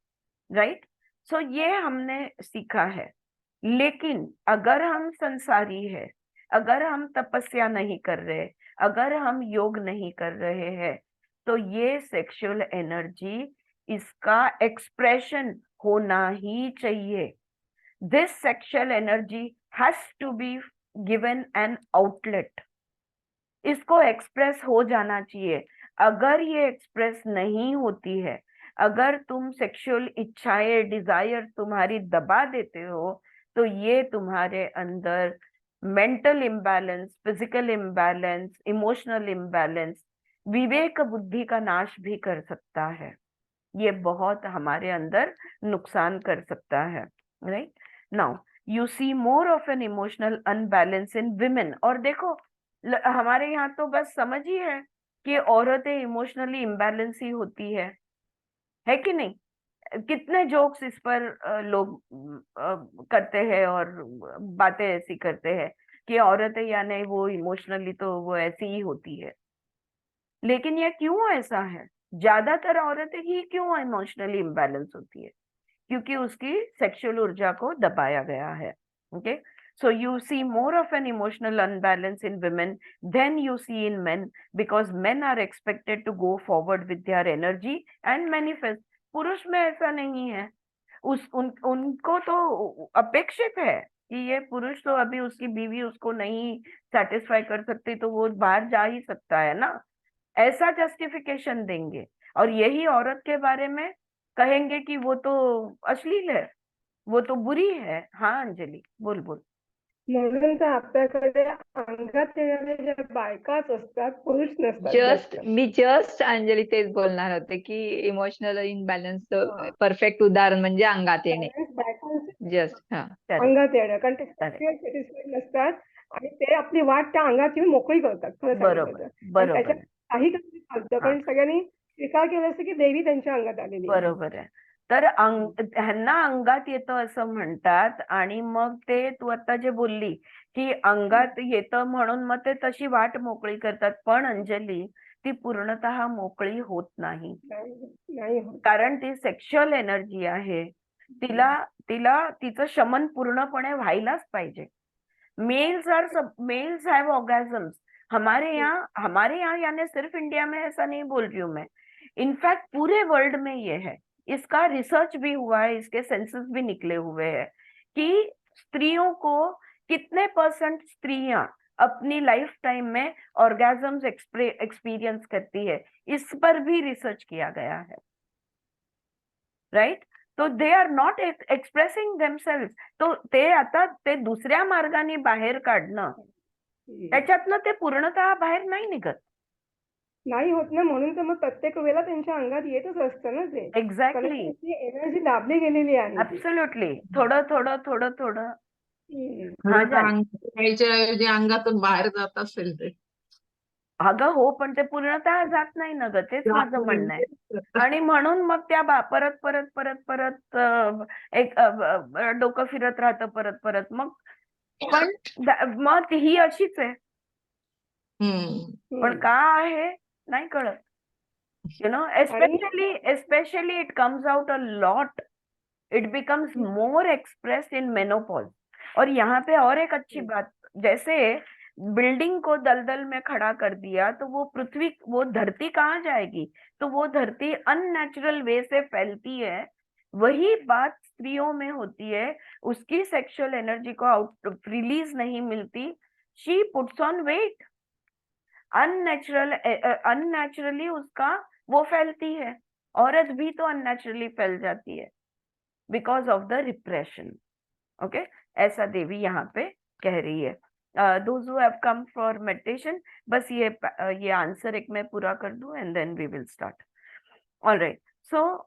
राइट? सो ये हमने सीखा है। लेकिन अगर हम संसारी है, अगर हम तपस्या नहीं कर रहे, अगर हम योग नहीं कर रहे हैं, तो ये सेक्सुअल एनर्जी, इसका एक्सप्रेशन होना ही चाहिए। This sexual energy has to be given an outlet. इसको एक्सप्रेस हो जाना चाहिए। अगर ये एक्सप्रेस नहीं होती है, अगर तुम सेक्सुअल इच्छाएं, डिजायर तुम्हारी दबा देते हो, तो ये तुम्हारे अंदर mental imbalance, physical imbalance, emotional imbalance, विवेक बुद्धि का नाश भी कर सकता है। ये बहुत हमारे अंदर नुकसान कर सकता है, right? Now you see more of an emotional unbalance in women. और देखो, हमारे यहाँ तो बस समझ ही है कि औरतें इमोशनली इम्बैलेंस ही होती है कि नहीं? कितने जोक्स इस पर लोग करते हैं और बातें ऐसी करते हैं कि औरतें यानी वो इमोशनली तो वो ऐसी ही होती है। लेकिन ये क्यों ऐसा है? ज्यादातर औरतें ही क्यों इमोशनली इम्बैलेंस होती है? क्योंकि उसकी सेक्सुअल ऊर्जा को दबाया गया है। Okay, so you see more of an emotional unbalance in women than you see in men, because men are expected to go forward with their energy and manifest. पुरुष में ऐसा नहीं है। उनको तो अपेक्षित है कि ये पुरुष तो अभी उसकी बीवी उसको नहीं सेटिस्फाई कर सकती, तो वो बाहर जा ही सकता है ना, ऐसा जस्टिफिकेशन देंगे। और यही औरत के बारे में कहेंगे कि वो तो अश्लील है, वो तो बुरी है। हाँ अंजलि, बोल बोल। म्हणून तर आपल्याकडे अंगात येणाऱ्या ज्या बायकाच असतात, पुरुष नसतात जस्ट जास्त. मी जस्ट अंजली तेच बोलणार होते की इमोशनल इम्बॅलन्स हा. परफेक्ट उदाहरण म्हणजे अंगात येणे. Balance बायकांचे जस्ट हा Correct, अंगात येणं, कारण ते correct. sexual satisfied नसतात आणि ते आपली वाट त्या अंगात येऊन मोकळी करतात खरं सांगितलं बरोबर तर. आणि बरोबर त्याच्यात आहे. काही कमी चालतं, हा. कारण सगळ्यांनी स्वीकार केला असतं की देवी त्यांच्या अंगात आलेली आहे. बरोबर आहे. तर ह्यांना अंगात येतं असं म्हणतात, आणि मग ते तू आता जे बोलली की अंगात येतं म्हणून मग ते तशी वाट मोकळी करतात, पण अंजली ती पूर्णतः मोकळी होत नाही, नाही होत. कारण ती सेक्शुअल एनर्जी आहे. तिला तिला तिचं शमन पूर्णपणे व्हायलाच पाहिजे. मेल्स हैव ऑर्गेजम्स हमारे यहाँ यानी सिर्फ इंडिया में ऐसा नहीं बोल रही हूँ मैं, इनफैक्ट पूरे वर्ल्ड में ये है, इसका रिसर्च भी हुआ है, इसके सेंसस भी निकले हुए हैं कि स्त्रियों को कितने % स्त्रियां अपनी लाइफ टाइम में ऑर्गेजम्स एक्सपीरियंस करती है, इस पर भी रिसर्च किया गया है, राइट? तो they are not expressing themselves. तो ते आता ते दुसऱ्या मार्गाने बाहेर काढणं, त्याच्यातनं ते पूर्णतः बाहेर नाही निघत. नाही होत ना, म्हणून तर मग प्रत्येक वेळेला त्यांच्या अंगात येतच असतं ना ते. कारण एक्झॅक्टली, त्यांची एनर्जी दाबली गेलेली आहे ती. ऍब्सोल्युटली. थोडं थोडं थोडं थोडं. हम्म. हा, खरं तर जान. यायच्या ऐवजी अंगातून बाहेर जात असेल ते. अगं हो, पण ते पूर्णतः जात नाही ना ग, तेच माझं म्हणणं आहे. आणि म्हणून मग त्या परत परत परत परत एक डोकं फिरत राहतं परत परत. मग पण मग ही अशीच आहे, पण का आहे नाही कळत. You know, especially it comes out a lot, it becomes more expressed in menopause. और यहाँ पे और एक अच्छी बात, जैसे बिल्डिंग को दलदल में खड़ा कर दिया तो वो धरती कहाँ जाएगी, तो वो धरती अननेचुरल वे से फैलती है. वही बात स्त्रियों में होती है, उसकी सेक्सुअल एनर्जी को रिलीज नहीं मिलती, she puts on weight, unnaturally उसका वो फैलती है. औरत भी तो अननेचुरली फैल जाती है because of the repression. Okay, ऐसा देवी यहाँ पे कह रही है. those who have come for meditation, बस ये आंसर एक मैं पूरा कर दूं and then we will start. All right. So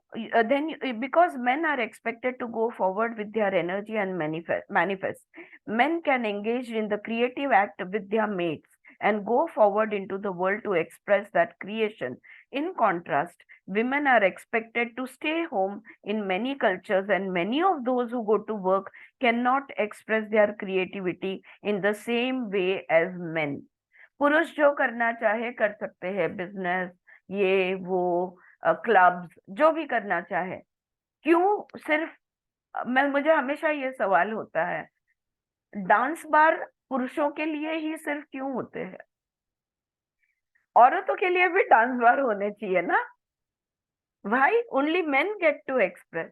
then because men are expected to go forward with their energy and manifest, men can engage in the creative act with their mates and go forward into the world to express that creation. In contrast, women are expected to stay home in many cultures, and many of those who go to work cannot express their creativity in the same way as men. पुरुष जो करना चाहे कर सकते हैं, business, ये वो, clubs, जो भी करना चाहे. क्यों सिर्फ मुझे हमेशा ये सवाल होता है, डांस बार पुरुषों के लिए ही सिर्फ क्यों होते हैं? औरतों के लिए भी डांस बार होने चाहिए ना? Why only men get to express?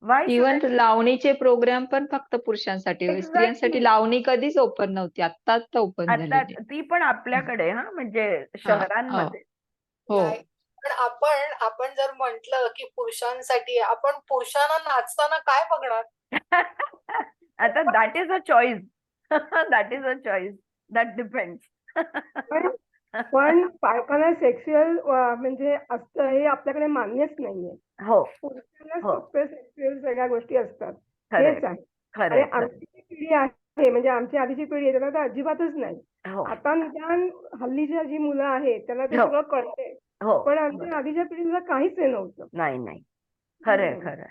Why should even लावणीचे प्रोग्राम पण फक्त पुरुषांसाठी होते. Exactly. स्त्रियांसाठी लावणी कधीच ओपन नव्हती, आत्ताच ओपन आता झालेली. ती पण आपल्याकडे, हा म्हणजे शहरांमध्ये. हो. नाही. पण आपण जर म्हंटल की पुरुषांसाठी, आपण पुरुषांना नाचताना काय बघणार? आता that is a choice. That is a choice, that depends. पण बायकांना सेक्शुअल म्हणजे असतं हे आपल्याकडे मान्यच नाहीये. हो, पुरुषांनाच हो. फक्त सेक्शुअल सगळ्या गोष्टी असतात. खरंय, हेच आहे. आणि खरंय, आमची जी पिढी आहे, म्हणजे आमची आधीची पिढी आहे त्याला तर अजिबातच नाही. हो, आता निदान हल्लीच्या जी मुलं आहेत त्यांना ते हो. सगळं कळतंय. हो. पण आमच्या आधीच्या पिढीला काहीच हे नव्हतं. नाही, खरंय, खरंय,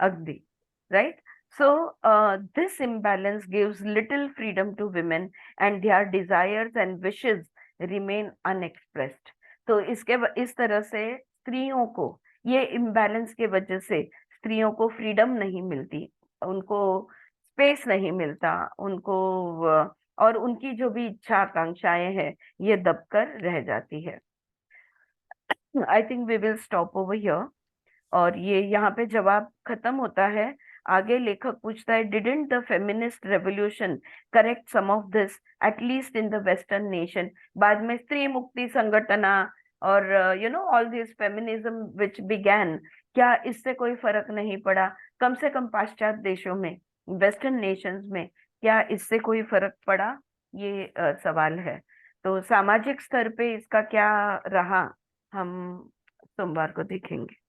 अगदी right. So this imbalance gives little freedom to women, and their desires and wishes remain unexpressed. तो इस तरह से स्त्रियों को, ये इम्बैलेंस के वजह से स्त्रियों को फ्रीडम नहीं मिलती, उनको स्पेस नहीं मिलता, उनको और उनकी जो भी इच्छा आकांक्षाएं हैं ये दबकर रह जाती है. I think we will stop over here. और ये यहाँ पे जवाब खत्म होता है. आगे लेखक पूछता है, didn't the feminist revolution correct some of this at least in the western nation? बाद में स्त्री मुक्ति संगठना और you know all this feminism which began, क्या इससे कोई फर्क नहीं पड़ा? कम से कम पाश्चात्य देशों में, वेस्टर्न नेशंस में क्या इससे कोई फर्क पड़ा? ये सवाल है. तो सामाजिक स्तर पे इसका क्या रहा, हम सोमवार को देखेंगे.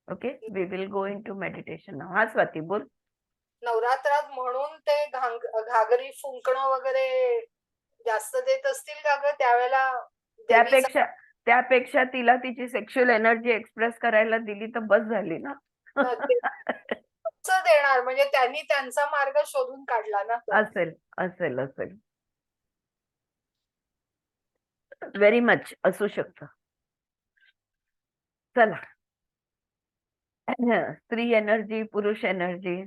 Okay, we will go into meditation now. हाँ स्वाति बोल. नवरात्रात म्हणून ते घागरी फुंकणं वगैरे जास्त देत असतील का ग त्यावेळेला देवीचं त्यापेक्षा त्यापेक्षा तिला तिची सेक्शुअल एनर्जी एक्सप्रेस करायला दिली तर बस झाली ना. कसं देणार म्हणजे त्यांनी त्यांचा मार्ग शोधून काढला ना तो. असेल असेल असेल व्हेरी मच असू शकतं. चला स्त्री एनर्जी पुरुष energy.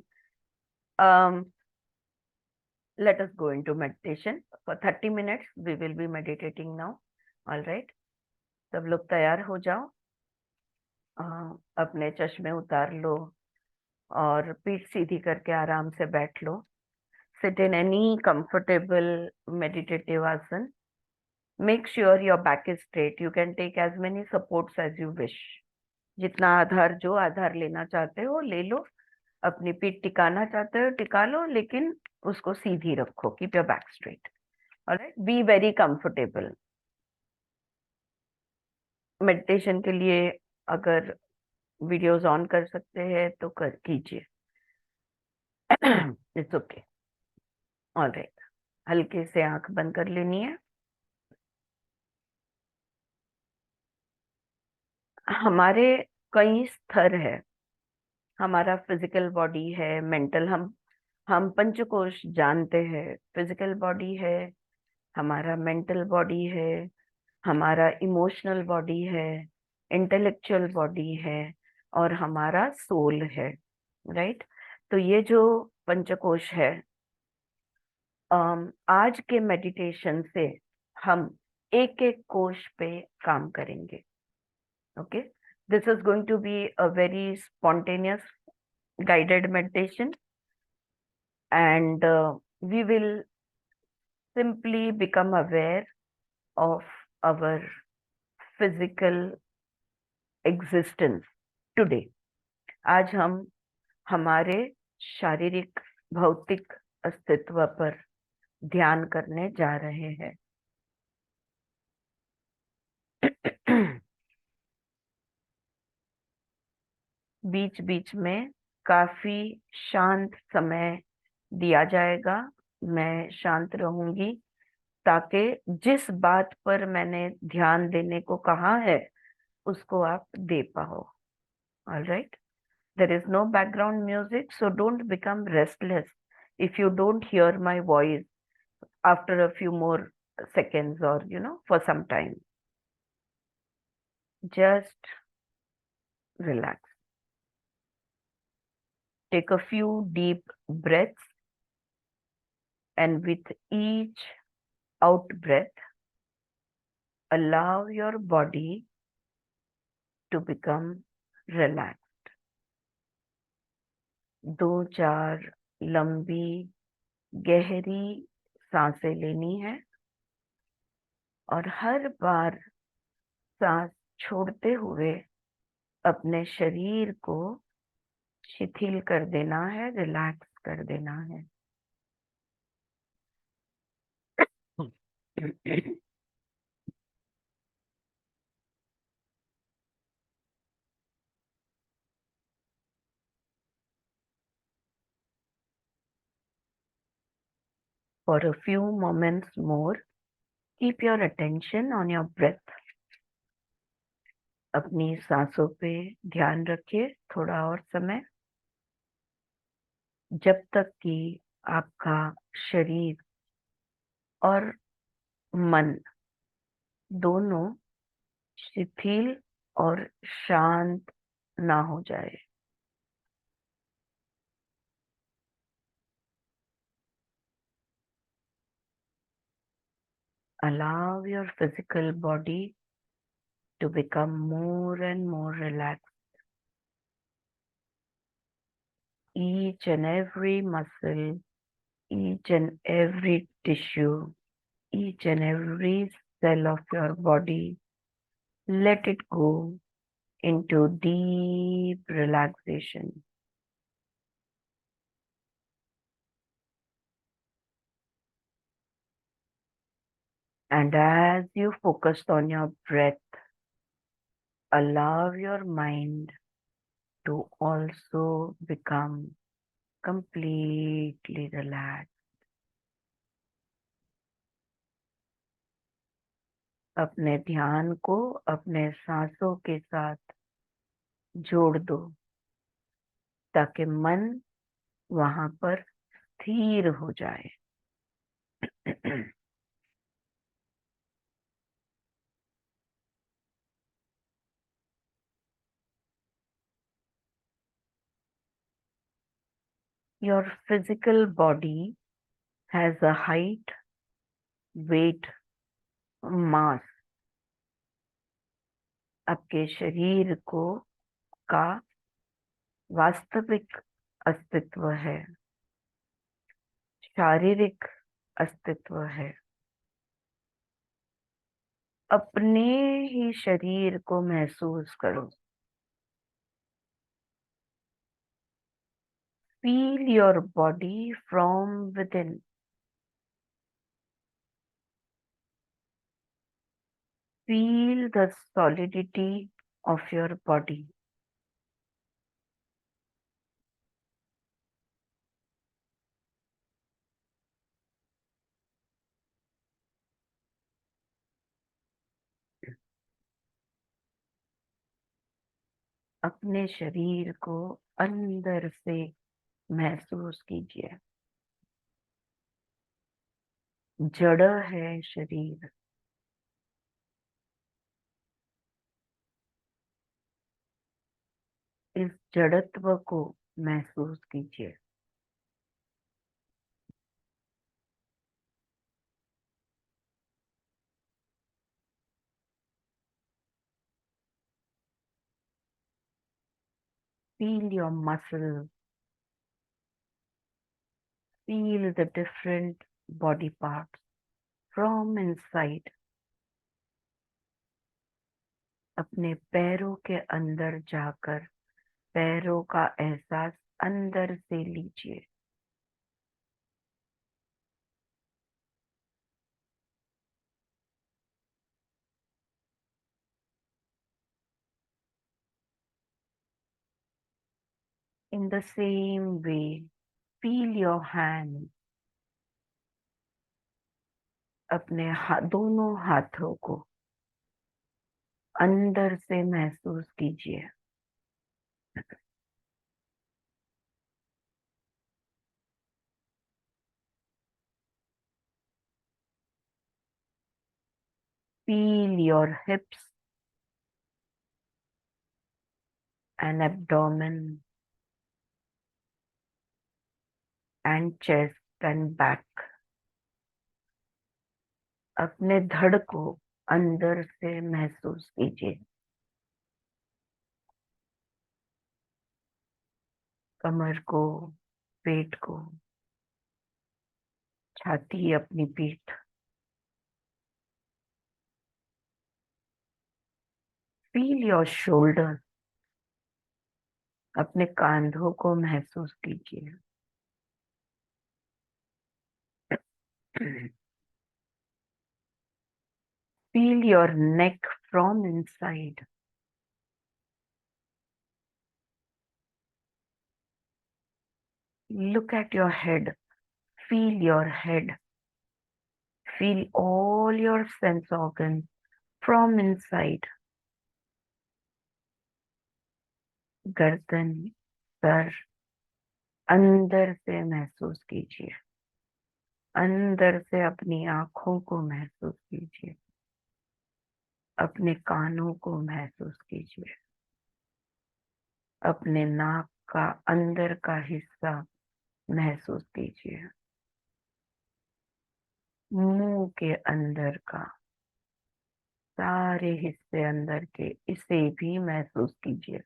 let us go into meditation for 30 minutes. We will be meditating now. All right, सब लोग तैयार हो जाओ. अपने चश्मे उतार लो और पीठ सीधी करके आराम से बैठ लो. Sit in any comfortable meditative asan. Make sure your back is straight. You can take as many supports as you wish. जितना आधार जो आधार लेना चाहते हो ले लो. अपनी पीठ टिकाना चाहते हो टिका लो, लेकिन उसको सीधी रखो. Keep your back straight. Alright, be very comfortable. Meditation के लिए अगर वीडियोस ऑन कर सकते हैं तो कर कीजिए. It's okay. ऑलराइट, हल्के से आंख बंद कर लेनी है. हमारे कई स्तर है. हमारा फिजिकल बॉडी है, मेंटल, हम पंचकोश जानते हैं. फिजिकल बॉडी है, हमारा मेंटल बॉडी है, हमारा इमोशनल बॉडी है, इंटेलेक्चुअल बॉडी है और हमारा सोल है. राइट, तो ये जो पंचकोश है, आज के मेडिटेशन से हम एक एक कोश पे काम करेंगे. Okay, this is going to be a very spontaneous guided meditation, and we will simply become aware of our physical existence today. आज हम हमारे शारीरिक भौतिक अस्तित्व पर ध्यान करने जा रहे हैं. बीच बीच में काफी शांत समय दिया जाएगा. मैं शांत रहूंगी ताकि जिस बात पर मैंने ध्यान देने को कहा है उसको आप दे पाओ. All right, there is no background music, so don't become restless if you don't hear my voice after a few more seconds or for some time. Just relax. Take a few deep breaths, and with each out breath, allow your body to become relaxed. 2-4 लंबी गहरी सांसें लेनी है और हर बार सांस छोड़ते हुए अपने शरीर को शिथिल कर देना है, रिलैक्स कर देना है. For a few moments more, keep your attention on your breath. अपनी सांसों पे ध्यान रखिए थोड़ा और समय, जब तक कि आपका शरीर और मन दोनों शिथिल और शांत ना हो जाए. Allow your physical body to become more and more relaxed. Each and every muscle, each and every tissue, each and every cell of your body, let it go into deep relaxation. And as you focus on your breath, allow your mind to also become completely relaxed. अपने ध्यान को अपने सांसों के साथ जोड़ दो ताकि मन वहां पर स्थिर हो जाए। Your physical body has a height, weight, mass. आपके शरीर को का वास्तविक अस्तित्व है, शारीरिक अस्तित्व है। अपने ही शरीर को महसूस करो। Feel your body from within. Feel the solidity of your body. अपने शरीर को अंदर से महसूस कीजिए। जड़ है शरीर। इस जड़त्व को महसूस कीजिए। Feel your muscles. Feel the different body parts from inside. अपने पैरों के अंदर जाकर पैरों का एहसास अंदर से लीजिए। In the same way, feel your hands. अपने दोनों हाथों को अंदर से महसूस कीजिए। Feel your hips and abdomen and chest and back. अपने धड़ को अंदर से महसूस कीजिए। कमर को, पेट को, छाती, अपनी पीठ। Feel your shoulder. अपने कांधों को महसूस कीजिए। Feel your neck from inside. Look at your head. Feel your head. Feel all your sense organs from inside. गर्दन, सर, अंदर से महसूस कीजिए। अंदर से अपनी आंखों को महसूस कीजिए। अपने कानों को महसूस कीजिए। अपने नाक का अंदर का हिस्सा महसूस कीजिए। मुंह के अंदर का सारे हिस्से अंदर के, इसे भी महसूस कीजिए।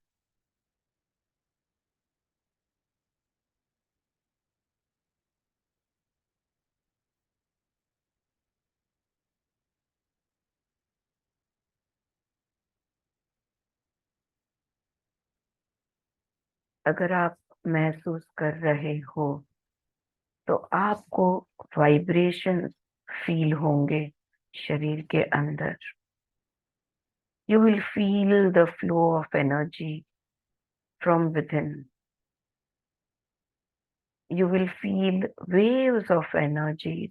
अगर आप महसूस कर रहे हो तो आपको वाइब्रेशन फील होंगे शरीर के अंदर। You will feel the flow of energy from within. you will feel waves of energy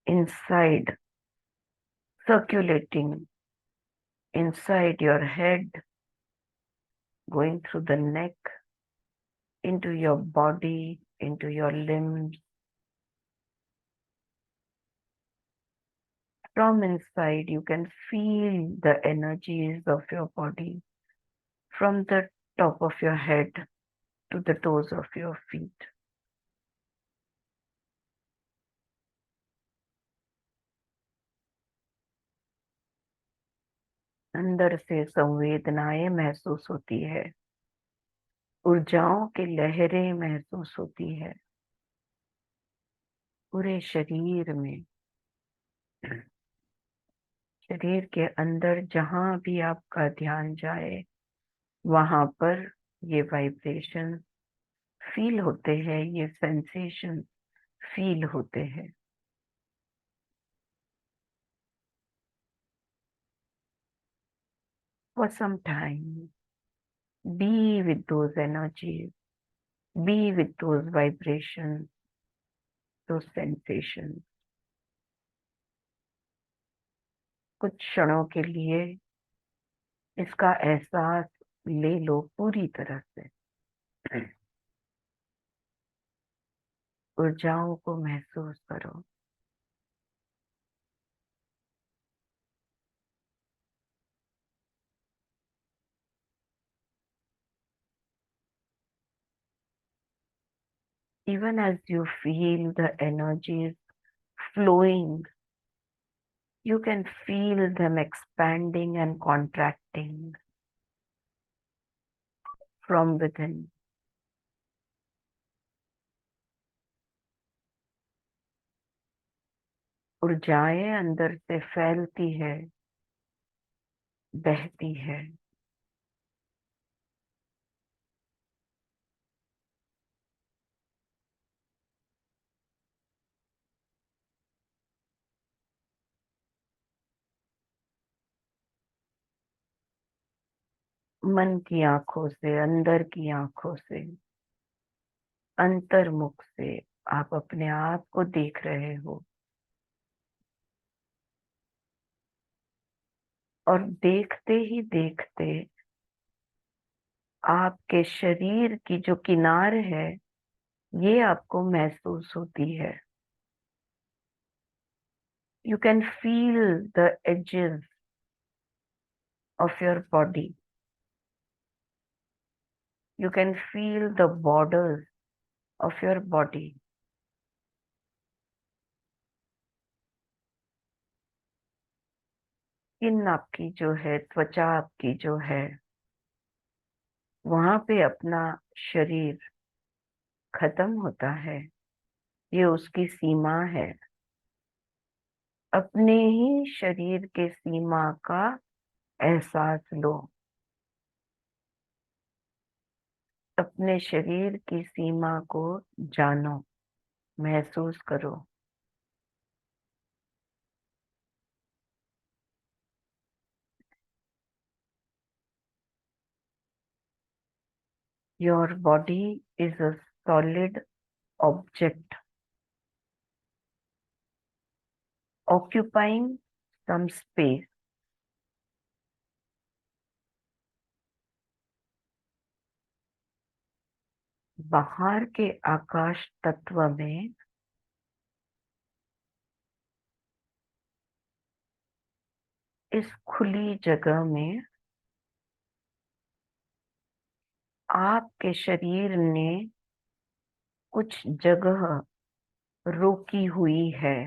inside, circulating inside your head, going through the neck, into your body, into your limbs. From inside, you can feel the energies of your body from the top of your head to the toes of your feet. अंदर से संवेदनाएं महसूस होती है, ऊर्जाओं की लहरें महसूस होती है पूरे शरीर में। शरीर के अंदर जहां भी आपका ध्यान जाए वहां पर ये वाइब्रेशन फील होते हैं, ये सेंसेशन फील होते हैं। For some time, be with those energies, be with those vibrations, those sensations. कुछ क्षणों के लिए इसका एहसास ले लो पूरी तरह से। ऊर्जाओं को महसूस करो। Even as you feel the energies flowing, you can feel them expanding and contracting from within. ऊर्जाएं अंदर से फैलती है, बहती है। मन की आंखों से, अंदर की आंखों से, अंतर्मुख से आप अपने आप को देख रहे हो और देखते ही देखते आपके शरीर की जो किनार है ये आपको महसूस होती है। You can feel the edges of your body. You can feel the borders of your body. Skin आपकी जो है, त्वचा आपकी जो है, वहां पे अपना शरीर खत्म होता है, ये उसकी सीमा है। अपने ही शरीर के सीमा का एहसास लो। अपने शरीर की सीमा को जानो, महसूस करो। Your body is a solid object occupying some space. बाहर के आकाश तत्व में इस खुली जगह में आपके शरीर ने कुछ जगह रोकी हुई है।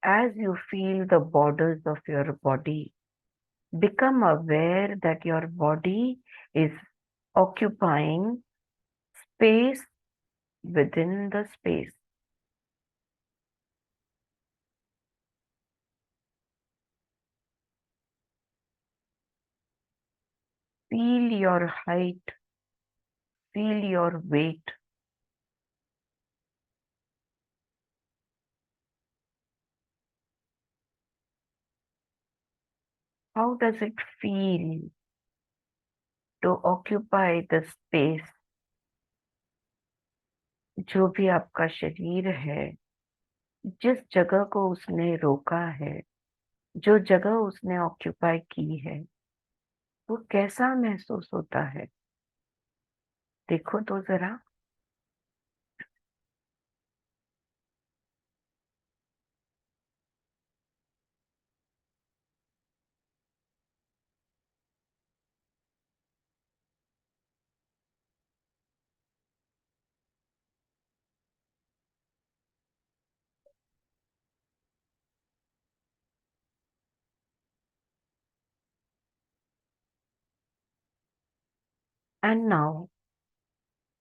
As you feel the borders of your body, become aware that your body is occupying space within the space. Feel your height, feel your weight. How does it feel to occupy the space जो भी आपका शरीर है, जिस जगह को उसने रोका है, जो जगह उसने ऑक्यूपाई की है, वो कैसा महसूस होता है? देखो तो जरा। And now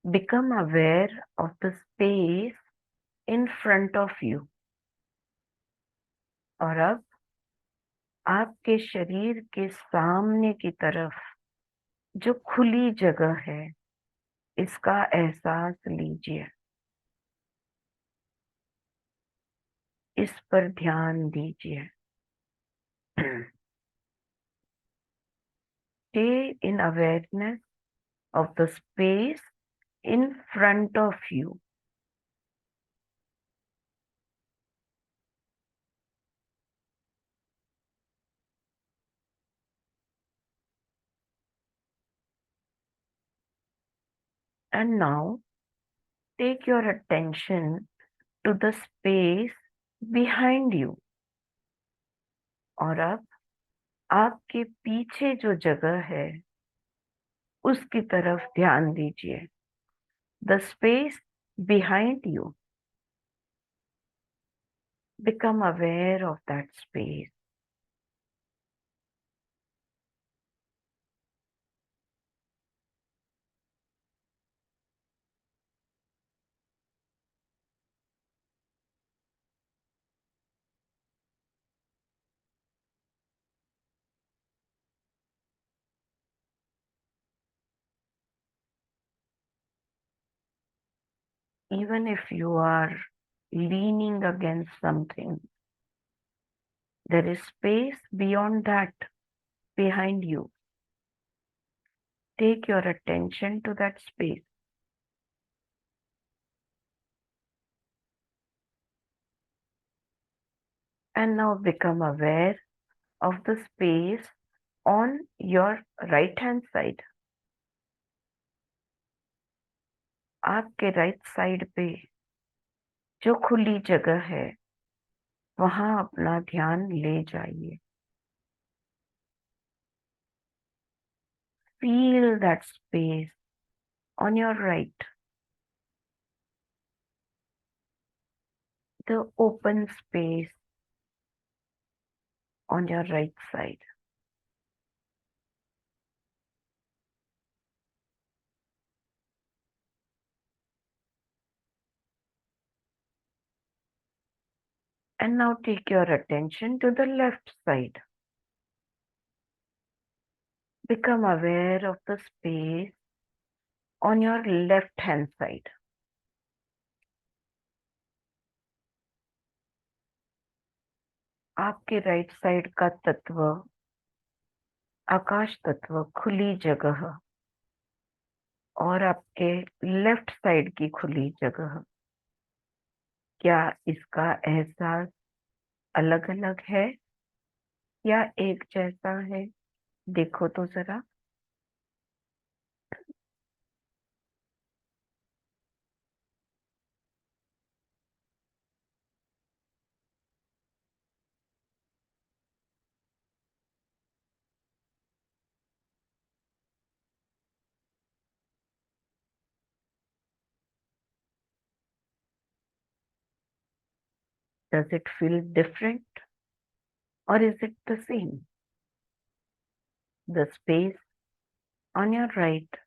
become aware of the space in front of you. और अब आपके शरीर के सामने की तरफ जो खुली जगह है, इसका एहसास लीजिए, इस पर ध्यान दीजिए। Stay in awareness of the space in front of you. And now take your attention to the space behind you. और अब आपके पीछे जो जगह है, उसकी तरफ ध्यान दीजिए। The space behind you. Become aware of that space. Even if you are leaning against something, there is space beyond that behind you. Take your attention to that space. And now become aware of the space on your right hand side. आपके right side पे जो खुली जगह है, वहां अपना ध्यान ले जाइए। Feel that space on your right, the open space on your right side. And now take your attention to the left side. Become aware of the space on your left hand side. आपके right side का तत्व, आकाश तत्व, खुली जगह, और आपके left side की खुली जगह, क्या इसका एहसास अलग अलग है या एक जैसा है? देखो तो जरा। Does it feel different or is it the same? The space on your right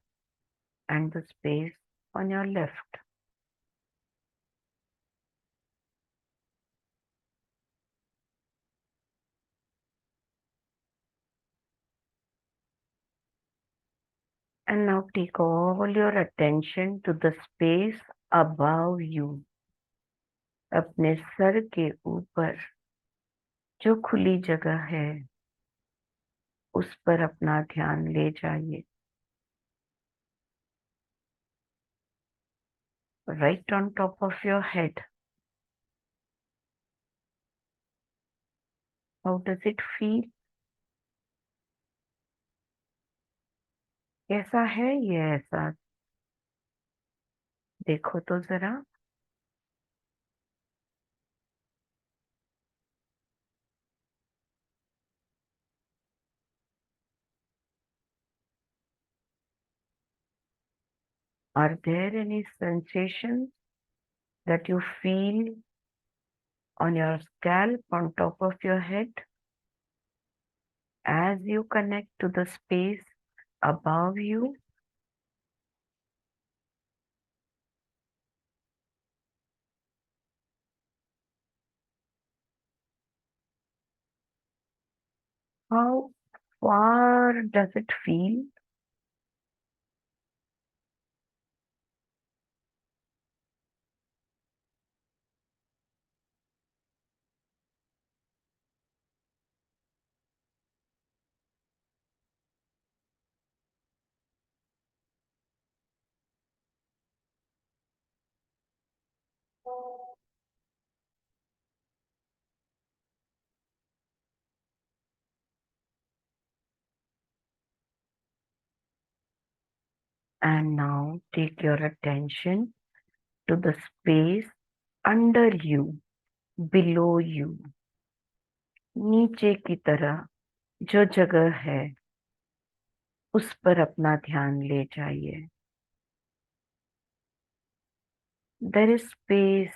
and the space on your left. And now take all your attention to the space above you. अपने sir के ऊपर जो खुली जगह है, उस पर अपना ध्यान ले जाइए। right on top of your head. How does it feel? कैसा है ये एहसास? देखो तो जरा. Are there any sensations that you feel on your scalp, on top of your head, as you connect to the space above you? How far does it feel? And now take your attention to the space under you, below you. नीचे की तरह जो जगह है उस पर अपना ध्यान ले जाइए. There is space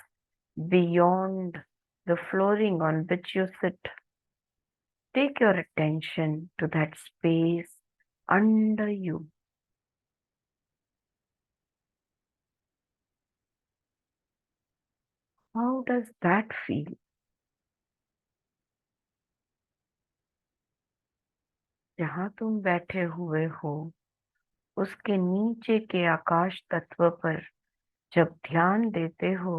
beyond the flooring on which you sit. Take your attention to that space under you. How does that feel? जहाँ तुम बैठे हुए हो उसके नीचे के आकाश तत्व पर जब ध्यान देते हो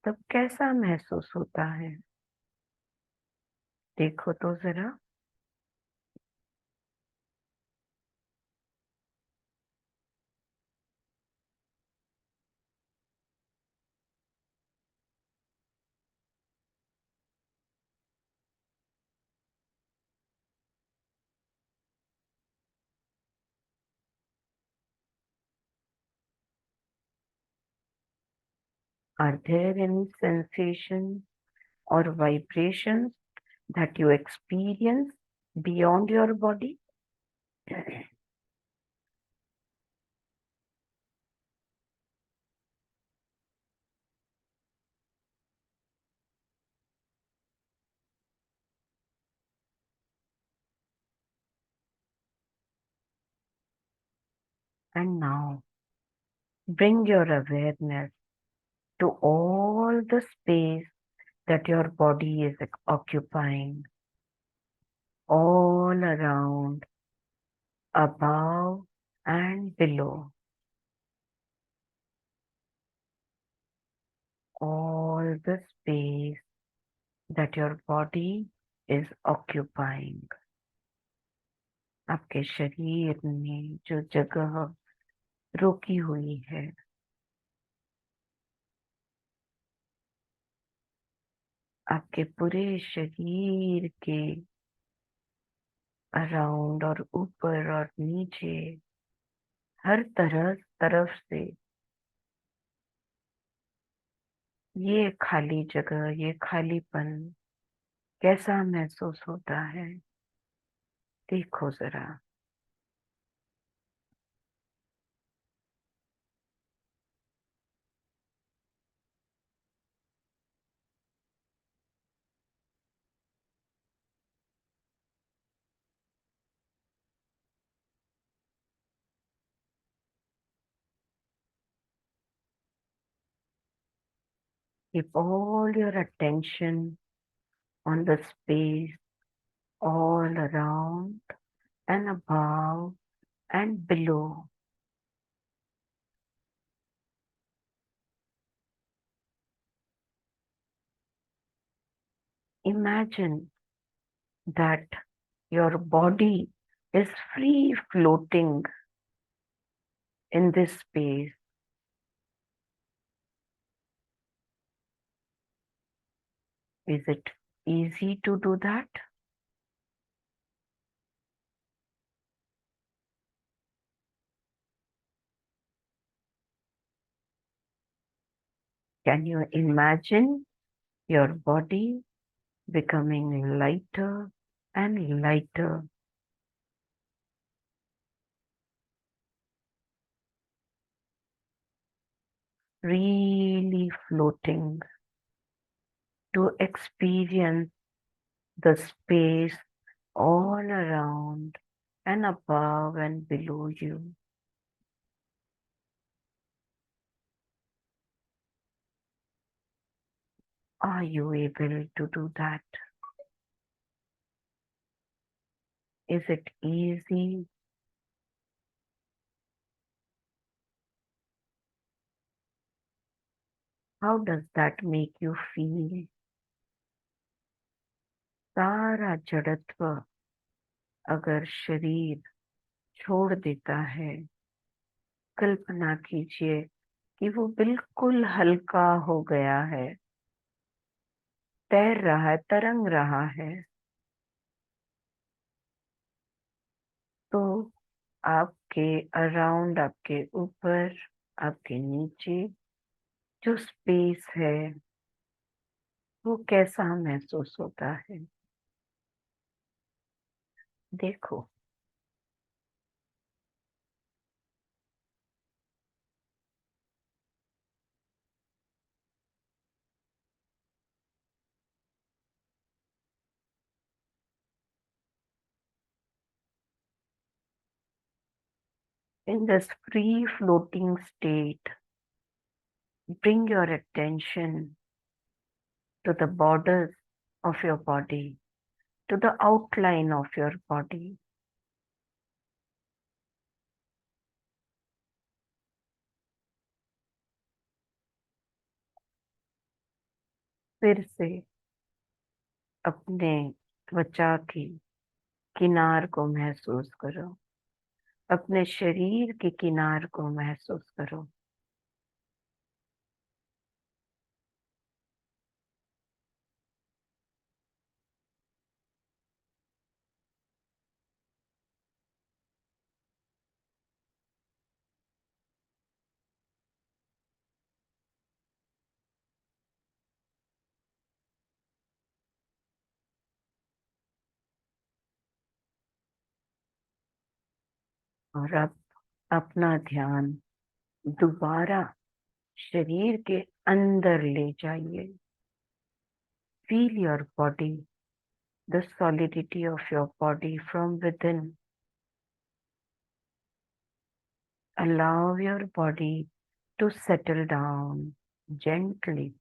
तब कैसा महसूस होता है? देखो तो जरा. Are there any sensations or vibrations that you experience beyond your body? And now bring your awareness to all the space that your body is occupying, all around, above and below. All the space that your body is occupying. आपके शरीर में जो जगह रोकी हुई है आपके पूरे शरीर के अराउंड और ऊपर और नीचे हर तरफ से ये खाली जगह, ये खालीपन कैसा महसूस होता है? देखो जरा. Keep all your attention on the space all around and above and below. Imagine that your body is free floating in this space. Is it easy to do that? Can you imagine your body becoming lighter and lighter? Really floating to experience the space all around and above and below you. Are you able to do that? Is it easy? How does that make you feel? सारा जड़त्व अगर शरीर छोड़ देता है, कल्पना कीजिए कि वो बिल्कुल हल्का हो गया है, तैर रहा है, तरंग रहा है। तो आपके अराउंड, आपके ऊपर, आपके नीचे जो स्पेस है वो कैसा महसूस होता है? देखो। In this free floating state, bring your attention to the borders of your body, to the outline of your body. फिर से अपने त्वचा की किनार को महसूस करो, अपने शरीर के किनार को महसूस करो। और अब अपना ध्यान दोबारा शरीर के अंदर ले जाइए। Feel your body, the solidity of your body from within. Allow your body to settle down gently.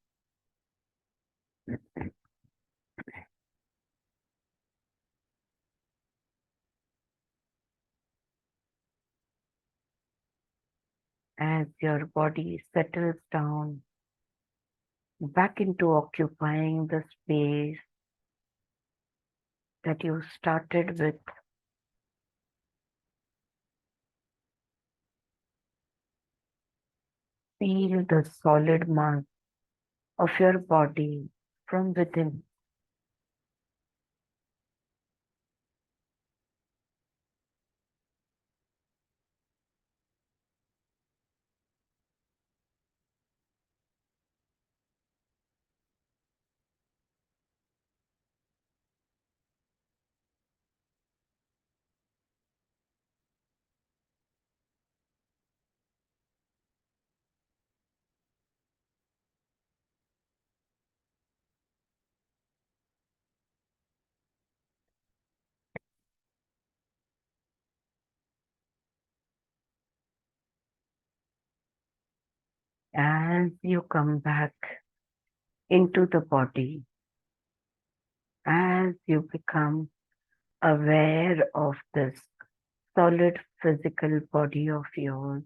As your body settles down back into occupying the space that you started with, feel the solid mass of your body from within. As you come back into the body, as you become aware of this solid physical body of yours,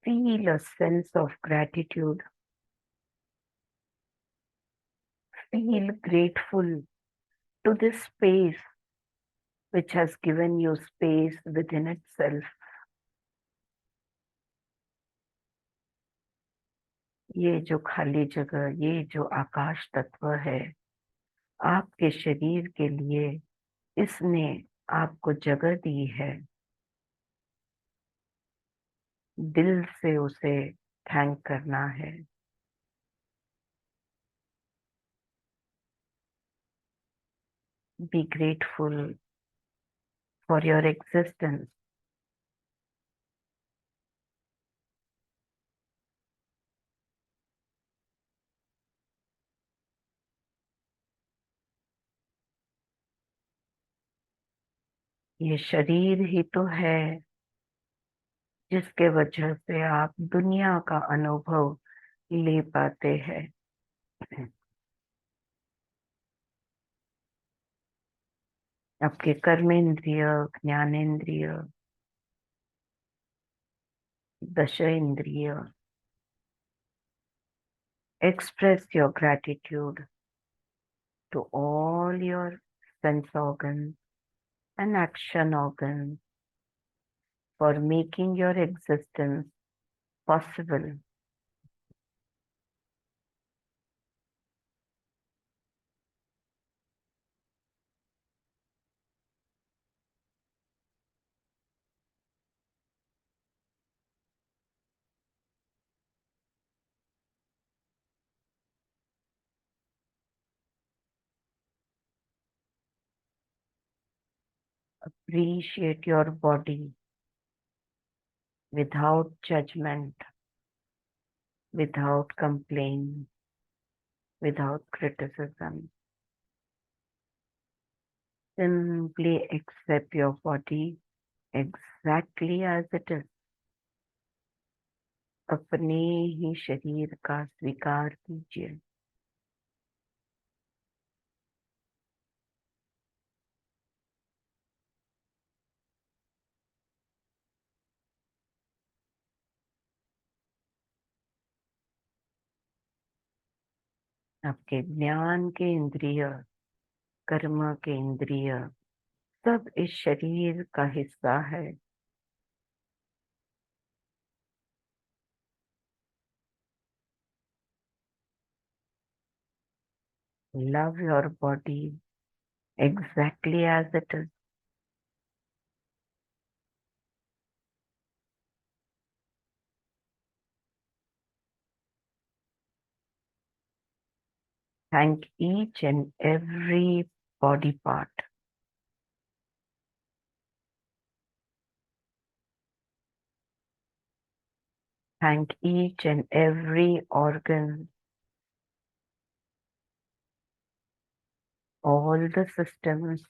feel a sense of gratitude. Feel grateful to this space which has given you space within itself. ये जो खाली जगह, ये जो आकाश तत्व है, आपके शरीर के लिए इसने आपको जगह दी है। दिल से उसे थैंक करना है। Be grateful for your existence. ये शरीर ही तो है जिसके वजह से आप दुनिया का अनुभव ले पाते हैं। आपके कर्मेंद्रिय, ज्ञानेंद्रिय, दश इंद्रिय, express your gratitude to all your sense organs and action organs for making your existence possible. Appreciate your body without judgment, without complaint, without criticism. Simply accept your body exactly as it is. अपने ही शरीर का स्वीकार कीजिए। आपके ज्ञान के इंद्रिय, कर्म के इंद्रिय सब इस शरीर का हिस्सा है। Love your body exactly as it is. Thank each and every body part. Thank each and every organ, all the systems.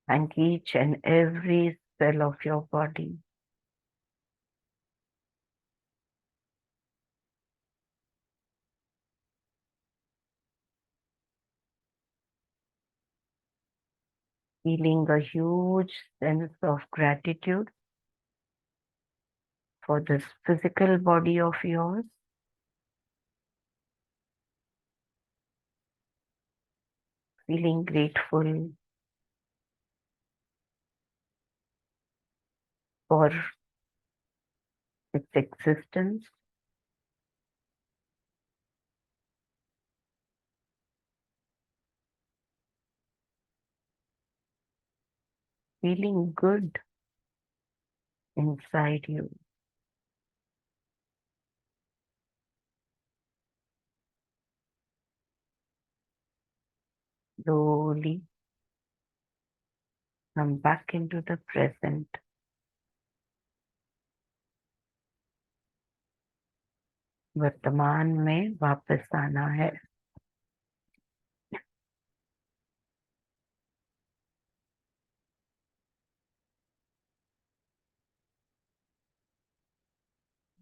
Thank each and every cell of your body. Feeling a huge sense of gratitude for this physical body of yours. Feeling grateful for its existence. Feeling good inside you. Slowly come back into the present. वर्तमान में वापस आना है।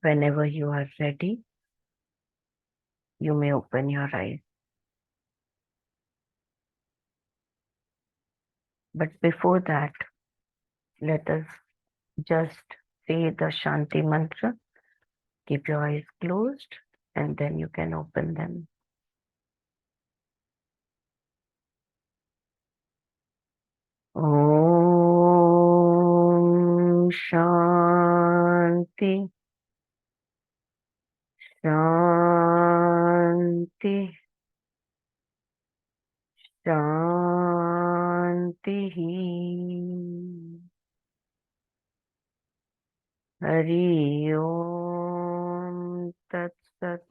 Whenever you are ready, you may open your eyes. But before that, let us just say the Shanti mantra. Keep your eyes closed and then you can open them. शांति शांति ही। हरि ओम तत्सत।